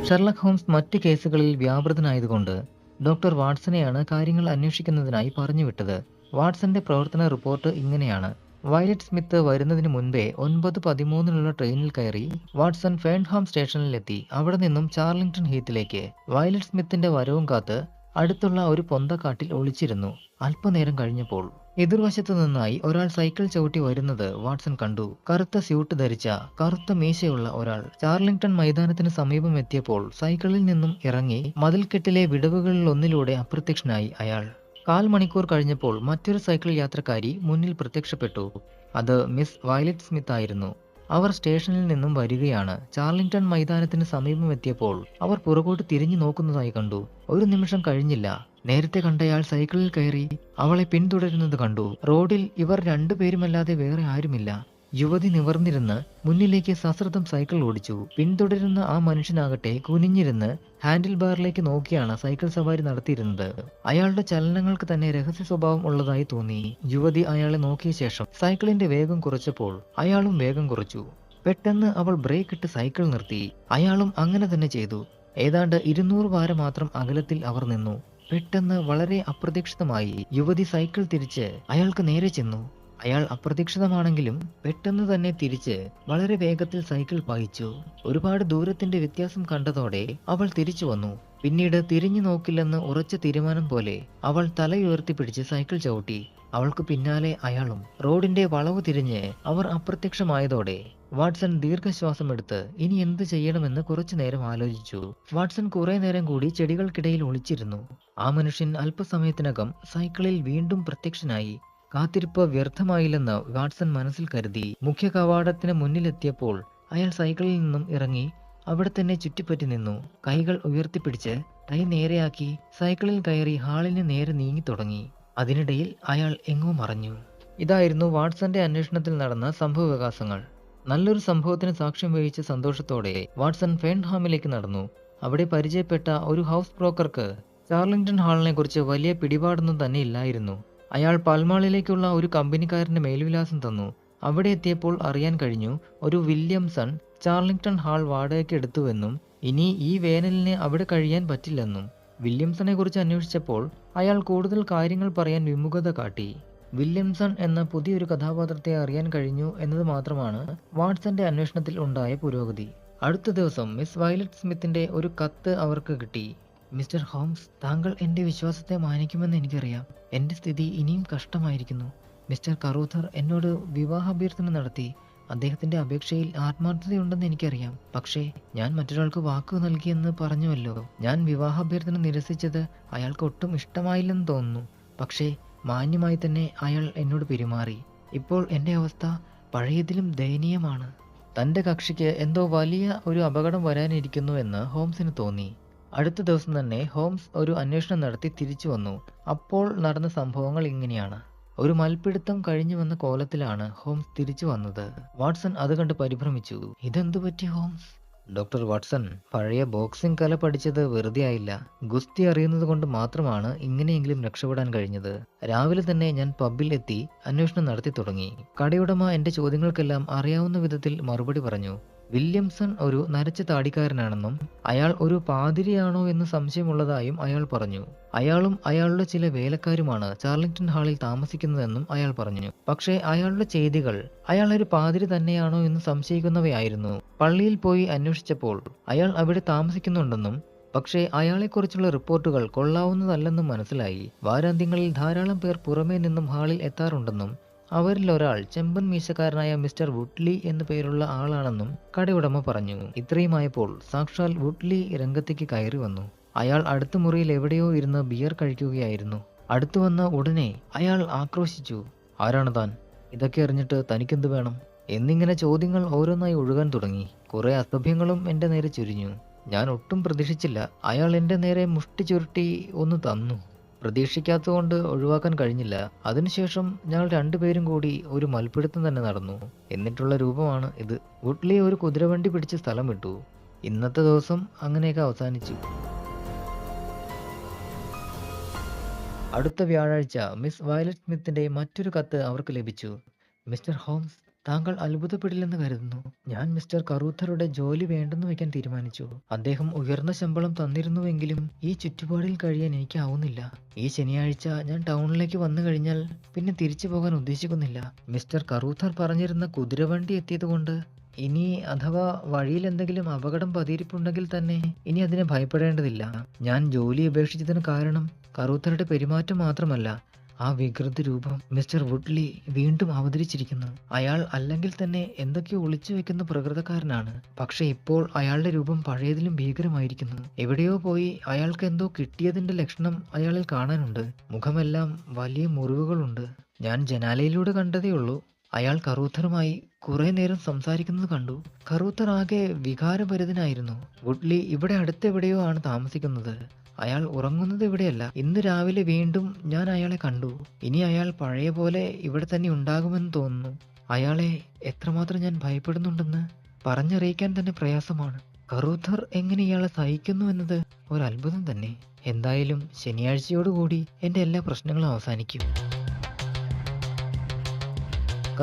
ഷെർലക് ഹോംസ് മറ്റ് കേസുകളിൽ വ്യാപൃതനായതുകൊണ്ട് ഡോക്ടർ വാട്സണെയാണ് കാര്യങ്ങൾ അന്വേഷിക്കുന്നതിനായി പറഞ്ഞുവിട്ടത്. വാട്സന്റെ പ്രവർത്തന റിപ്പോർട്ട് ഇങ്ങനെയാണ്. വയലറ്റ് സ്മിത്ത് വരുന്നതിന് മുൻപേ 9:13 ട്രെയിനിൽ കയറി വാട്സൺ ഫേൺഹാം സ്റ്റേഷനിലെത്തി. അവിടെ നിന്നും ചാർലിംഗ്ടൺ ഹീത്തിലേക്ക് വയലറ്റ് സ്മിത്തിന്റെ വരവും കാത്ത് അടുത്തുള്ള ഒരു പൊന്തക്കാട്ടിൽ ഒളിച്ചിരുന്നു. അല്പനേരം കഴിഞ്ഞപ്പോൾ എതിർവശത്തു നിന്നായി ഒരാൾ സൈക്കിൾ ചവിട്ടി വരുന്നത് വാട്സൺ കണ്ടു. കറുത്ത സ്യൂട്ട് ധരിച്ച, കറുത്ത മീശയുള്ള ഒരാൾ ചാർലിംഗ്ടൺ മൈതാനത്തിന് സമീപം എത്തിയപ്പോൾ സൈക്കിളിൽ നിന്നും ഇറങ്ങി മതിൽക്കെട്ടിലെ വിടവുകളിലൊന്നിലൂടെ അപ്രത്യക്ഷനായി അയാൾ. 1/4 മണിക്കൂർ കഴിഞ്ഞപ്പോൾ മറ്റൊരു സൈക്കിൾ യാത്രക്കാരി മുന്നിൽ പ്രത്യക്ഷപ്പെട്ടു. അത് മിസ് വയലറ്റ് സ്മിത്ത് ആയിരുന്നു. അവർ സ്റ്റേഷനിൽ നിന്നും വരികയാണ്. ചാർലിംഗ്ടൺ മൈതാനത്തിന് സമീപം എത്തിയപ്പോൾ അവർ പുറകോട്ട് തിരിഞ്ഞു നോക്കുന്നതായി കണ്ടു. ഒരു നിമിഷം കഴിഞ്ഞില്ല, നേരത്തെ കണ്ടയാൾ സൈക്കിളിൽ കയറി അവളെ പിന്തുടരുന്നത് കണ്ടു. റോഡിൽ ഇവർ രണ്ടുപേരുമല്ലാതെ വേറെ ആരുമില്ല. യുവതി നിവർന്നിരുന്ന് മുന്നിലേക്ക് സശ്രദ്ധം സൈക്കിൾ ഓടിച്ചു. പിന്തുടരുന്ന ആ മനുഷ്യനാകട്ടെ കുനിഞ്ഞിരുന്ന് ഹാൻഡിൽ ബാറിലേക്ക് നോക്കിയാണ് സൈക്കിൾ സവാരി നടത്തിയിരുന്നത്. അയാളുടെ ചലനങ്ങൾക്ക് തന്നെ രഹസ്യ സ്വഭാവം ഉള്ളതായി തോന്നി. യുവതി അയാളെ നോക്കിയ ശേഷം സൈക്കിളിന്റെ വേഗം കുറച്ചപ്പോൾ അയാളും വേഗം കുറച്ചു. പെട്ടെന്ന് അവൾ ബ്രേക്ക് ഇട്ട് സൈക്കിൾ നിർത്തി. അയാളും അങ്ങനെ തന്നെ ചെയ്തു. ഏതാണ്ട് 200 വാര മാത്രം അകലത്തിൽ അവർ നിന്നു. പെട്ടെന്ന് വളരെ അപ്രതീക്ഷിതമായി യുവതി സൈക്കിൾ തിരിച്ച് അയാൾക്ക് നേരെ ചെന്നു. അയാൾ അപ്രതീക്ഷിതമാണെങ്കിലും പെട്ടെന്ന് തന്നെ തിരിച്ച് വളരെ വേഗത്തിൽ സൈക്കിൾ പായിച്ചു. ഒരുപാട് ദൂരത്തിന്റെ വ്യത്യാസം കണ്ടതോടെ അവൾ തിരിച്ചു വന്നു. പിന്നീട് തിരിഞ്ഞു നോക്കില്ലെന്ന് ഉറച്ച തീരുമാനം പോലെ അവൾ തലയുയർത്തിപ്പിടിച്ച് സൈക്കിൾ ചവിട്ടി. അവൾക്ക് പിന്നാലെ അയാളും. റോഡിന്റെ വളവ് തിരിഞ്ഞ് അവർ അപ്രത്യക്ഷമായതോടെ വാട്സൺ ദീർഘശ്വാസം എടുത്ത് ഇനി എന്ത് ചെയ്യണമെന്ന് കുറച്ചു നേരം ആലോചിച്ചു. വാട്സൺ കുറെ നേരം കൂടി ചെടികൾക്കിടയിൽ ഒളിച്ചിരുന്നു. ആ മനുഷ്യൻ അല്പസമയത്തിനകം സൈക്കിളിൽ വീണ്ടും പ്രത്യക്ഷനായി. കാത്തിരിപ്പ് വ്യർത്ഥമായില്ലെന്ന് വാട്സൺ മനസ്സിൽ കരുതി. മുഖ്യ കവാടത്തിന് മുന്നിലെത്തിയപ്പോൾ അയാൾ സൈക്കിളിൽ നിന്നും ഇറങ്ങി അവിടെ തന്നെ ചുറ്റിപ്പറ്റി നിന്നു. കൈകൾ ഉയർത്തിപ്പിടിച്ച് ടൈ നേരെയാക്കി സൈക്കിളിൽ കയറി ഹാളിന് നേരെ നീങ്ങി തുടങ്ങി. അതിനിടയിൽ അയാൾ എങ്ങോ മറഞ്ഞു. ഇതായിരുന്നു വാട്സന്റെ അന്വേഷണത്തിൽ നടന്ന സംഭവവികാസങ്ങൾ. നല്ലൊരു സംഭവത്തിന് സാക്ഷ്യം വഹിച്ച സന്തോഷത്തോടെ വാട്സൺ ഫേൺഹാമിലേക്ക് നടന്നു. അവിടെ പരിചയപ്പെട്ട ഒരു ഹൗസ് ബ്രോക്കർക്ക് ചാർലിംഗ്ടൺ ഹാളിനെ കുറിച്ച് വലിയ പിടിപാടൊന്നും തന്നെ ഇല്ലായിരുന്നു. അയാൾ പൽമാളിലേക്കുള്ള ഒരു കമ്പനിക്കാരന്റെ മേൽവിലാസം തന്നു. അവിടെ എത്തിയപ്പോൾ അറിയാൻ കഴിഞ്ഞു ഒരു വില്യംസൺ ചാർലിംഗ്ടൺ ഹാൾ വാടകയ്ക്ക് എടുത്തുവെന്നും ഇനി ഈ വേനലിന് അവിടെ കഴിയാൻ പറ്റില്ലെന്നും. വില്യംസണെ കുറിച്ച് അന്വേഷിച്ചപ്പോൾ അയാൾ കൂടുതൽ കാര്യങ്ങൾ പറയാൻ വിമുഖത കാട്ടി. വില്യംസൺ എന്ന പുതിയൊരു കഥാപാത്രത്തെ അറിയാൻ കഴിഞ്ഞു എന്നത് മാത്രമാണ് വാട്സന്റെ അന്വേഷണത്തിൽ ഉണ്ടായ പുരോഗതി. അടുത്ത ദിവസം മിസ് വയലറ്റ് സ്മിത്തിന്റെ ഒരു കത്ത് അവർക്ക് കിട്ടി. മിസ്റ്റർ ഹോംസ്, താങ്കൾ എന്റെ വിശ്വാസത്തെ മാനിക്കുമെന്ന് എനിക്കറിയാം. എന്റെ സ്ഥിതി ഇനിയും കഷ്ടമായിരിക്കുന്നു. മിസ്റ്റർ കറൂഥർ എന്നോട് വിവാഹാഭ്യർത്ഥന നടത്തി. അദ്ദേഹത്തിന്റെ അപേക്ഷയിൽ ആത്മാർത്ഥതയുണ്ടെന്ന് എനിക്കറിയാം. പക്ഷേ ഞാൻ മറ്റൊരാൾക്ക് വാക്കു നൽകിയെന്ന് പറഞ്ഞുവല്ലോ. ഞാൻ വിവാഹാഭ്യർത്ഥന നിരസിച്ചത് അയാൾക്ക് ഒട്ടും ഇഷ്ടമായില്ലെന്ന് തോന്നുന്നു. പക്ഷേ മാന്യമായി തന്നെ അയാൾ എന്നോട് പെരുമാറി. ഇപ്പോൾ എന്റെ അവസ്ഥ പഴയതിലും ദയനീയമാണ്. തന്റെ കക്ഷിക്ക് എന്തോ വലിയ ഒരു അപകടം വരാനിരിക്കുന്നു എന്ന് ഹോംസിന് തോന്നി. അടുത്ത ദിവസം തന്നെ ഹോംസ് ഒരു അന്വേഷണം നടത്തി തിരിച്ചു വന്നു. അപ്പോൾ നടന്ന സംഭവങ്ങൾ ഇങ്ങനെയാണ്. ഒരു മൽപ്പിടുത്തം കഴിഞ്ഞു വന്ന കോലത്തിലാണ് ഹോംസ് തിരിച്ചു വന്നത്. വാട്സൺ അത് കണ്ട് പരിഭ്രമിച്ചു. ഇതെന്തു പറ്റി ഹോംസ്? ഡോക്ടർ വാട്സൺ, പഴയ ബോക്സിംഗ് കല പഠിച്ചത് വെറുതെ ആയില്ല. ഗുസ്തി അറിയുന്നത് കൊണ്ട് മാത്രമാണ് ഇങ്ങനെയെങ്കിലും രക്ഷപ്പെടാൻ കഴിഞ്ഞത്. രാവിലെ തന്നെ ഞാൻ പബ്ബിൽ എത്തി അന്വേഷണം നടത്തി തുടങ്ങി. കടയുടമ എന്റെ ചോദ്യങ്ങൾക്കെല്ലാം അറിയാവുന്ന വിധത്തിൽ മറുപടി പറഞ്ഞു. വില്യംസൺ ഒരു നരച്ച താടിക്കാരനാണെന്നും അയാൾ ഒരു പാതിരിയാണോ എന്ന് സംശയമുള്ളതായും അയാൾ പറഞ്ഞു. അയാളും അയാളുടെ ചില വേലക്കാരുമാണ് ചാർലിംഗ്ടൺ ഹാളിൽ താമസിക്കുന്നതെന്നും അയാൾ പറഞ്ഞു. പക്ഷേ അയാളുടെ ചെയ്തികൾ അയാൾ ഒരു പാതിരി തന്നെയാണോ എന്ന് സംശയിക്കുന്നവയായിരുന്നു. പള്ളിയിൽ പോയി അന്വേഷിച്ചപ്പോൾ അയാൾ അവിടെ താമസിക്കുന്നുണ്ടെന്നും പക്ഷേ അയാളെക്കുറിച്ചുള്ള റിപ്പോർട്ടുകൾ കൊള്ളാവുന്നതല്ലെന്നും മനസ്സിലായി. വാരാന്ത്യങ്ങളിൽ ധാരാളം പേർ പുറമേ നിന്നും ഹാളിൽ എത്താറുണ്ടെന്നും അവരിൽ ഒരാൾ ചെമ്പൻ മീശക്കാരനായ മിസ്റ്റർ വുഡ്ലി എന്നു പേരുള്ള ആളാണെന്നും കടയുടമ പറഞ്ഞു. ഇത്രയുമായപ്പോൾ സാക്ഷാൽ വുഡ്ലി രംഗത്തേക്ക് കയറി വന്നു. അയാൾ അടുത്ത മുറിയിൽ എവിടെയോ ഇരുന്ന് ബിയർ കഴിക്കുകയായിരുന്നു. അടുത്തു വന്ന ഉടനെ അയാൾ ആക്രോശിച്ചു, "ആരാണ് താൻ? ഇതൊക്കെ അറിഞ്ഞിട്ട് തനിക്കെന്ത് വേണം?" എന്നിങ്ങനെ ചോദ്യങ്ങൾ ഓരോന്നായി ഒഴുകാൻ തുടങ്ങി. കുറെ അസഭ്യങ്ങളും എൻ്റെ നേരെ ചുരിഞ്ഞു. ഞാൻ ഒട്ടും പ്രതീക്ഷിച്ചില്ല. അയാൾ എൻ്റെ നേരെ മുഷ്ടി ചുരുട്ടി ഒന്ന് തന്നു. പ്രതീക്ഷിക്കാത്തതുകൊണ്ട് ഒഴിവാക്കാൻ കഴിഞ്ഞില്ല. അതിനുശേഷം ഞങ്ങൾ രണ്ടുപേരും കൂടി ഒരു മൽപ്പിടുത്തം തന്നെ നടന്നു. എന്നിട്ടുള്ള രൂപമാണ് ഇത്. വുഡ്ലി ഒരു കുതിരവണ്ടി പിടിച്ച് സ്ഥലം വിട്ടു. ഇന്നത്തെ ദിവസം അങ്ങനെയൊക്കെ അവസാനിച്ചു. അടുത്ത വ്യാഴാഴ്ച മിസ് വയലറ്റ് സ്മിത്തിന്റെ മറ്റൊരു കത്ത് അവർക്ക് ലഭിച്ചു. "മിസ്റ്റർ ഹോംസ്, താങ്കൾ അത്ഭുതപ്പെടില്ലെന്ന് കരുതുന്നു. ഞാൻ മിസ്റ്റർ കറൂത്തറുടെ ജോലി വേണ്ടെന്ന് വയ്ക്കാൻ തീരുമാനിച്ചു. അദ്ദേഹം ഉയർന്ന ശമ്പളം തന്നിരുന്നുവെങ്കിലും ഈ ചുറ്റുപാടിൽ കഴിയാൻ എനിക്കാവുന്നില്ല. ഈ ശനിയാഴ്ച ഞാൻ ടൗണിലേക്ക് വന്നു കഴിഞ്ഞാൽ പിന്നെ തിരിച്ചു പോകാൻ ഉദ്ദേശിക്കുന്നില്ല. മിസ്റ്റർ കറൂത്തർ പറഞ്ഞിരുന്ന കുതിരവണ്ടി എത്തിയതുകൊണ്ട് ഇനി അഥവാ വഴിയിൽ എന്തെങ്കിലും അപകടം പതിയിരിപ്പുണ്ടെങ്കിൽ തന്നെ ഇനി അതിനെ ഭയപ്പെടേണ്ടതില്ല. ഞാൻ ജോലി ഉപേക്ഷിച്ചതിന് കാരണം കറൂത്തറുടെ പെരുമാറ്റം മാത്രമല്ല, ആ വികൃത രൂപം മിസ്റ്റർ വുഡ്ലി വീണ്ടും അവതരിച്ചിരിക്കുന്നു. അയാൾ അല്ലെങ്കിൽ തന്നെ എന്തൊക്കെയോ ഒളിച്ചു വെക്കുന്ന പ്രകൃതക്കാരനാണ്. പക്ഷെ ഇപ്പോൾ അയാളുടെ രൂപം പഴയതിലും ഭീകരമായിരിക്കുന്നു. എവിടെയോ പോയി അയാൾക്ക് എന്തോ കിട്ടിയതിന്റെ ലക്ഷണം അയാളിൽ കാണാനുണ്ട്. മുഖമെല്ലാം വലിയ മുറിവുകളുണ്ട്. ഞാൻ ജനാലയിലൂടെ കണ്ടതേയുള്ളൂ. അയാൾ കറൂത്തറുമായി കുറെ നേരം സംസാരിക്കുന്നത് കണ്ടു. കറൂത്തർ ആകെ വികാരഭരിതനായിരുന്നു. വുഡ്ലി ഇവിടെ അടുത്തെവിടെയോ ആണ് താമസിക്കുന്നത്. അയാൾ ഉറങ്ങുന്നത് ഇവിടെയല്ല. ഇന്ന് രാവിലെ വീണ്ടും ഞാൻ അയാളെ കണ്ടു. ഇനി അയാൾ പഴയ പോലെ ഇവിടെ തന്നെ ഉണ്ടാകുമെന്ന് തോന്നുന്നു. അയാളെ എത്രമാത്രം ഞാൻ ഭയപ്പെടുന്നുണ്ടെന്ന് പറഞ്ഞറിയിക്കാൻ തന്നെ പ്രയാസമാണ്. കറൂത്തർ എങ്ങനെ ഇയാളെ സഹിക്കുന്നു എന്നത് ഒരു അത്ഭുതം തന്നെ. എന്തായാലും ശനിയാഴ്ചയോടുകൂടി എൻ്റെ എല്ലാ പ്രശ്നങ്ങളും അവസാനിക്കും."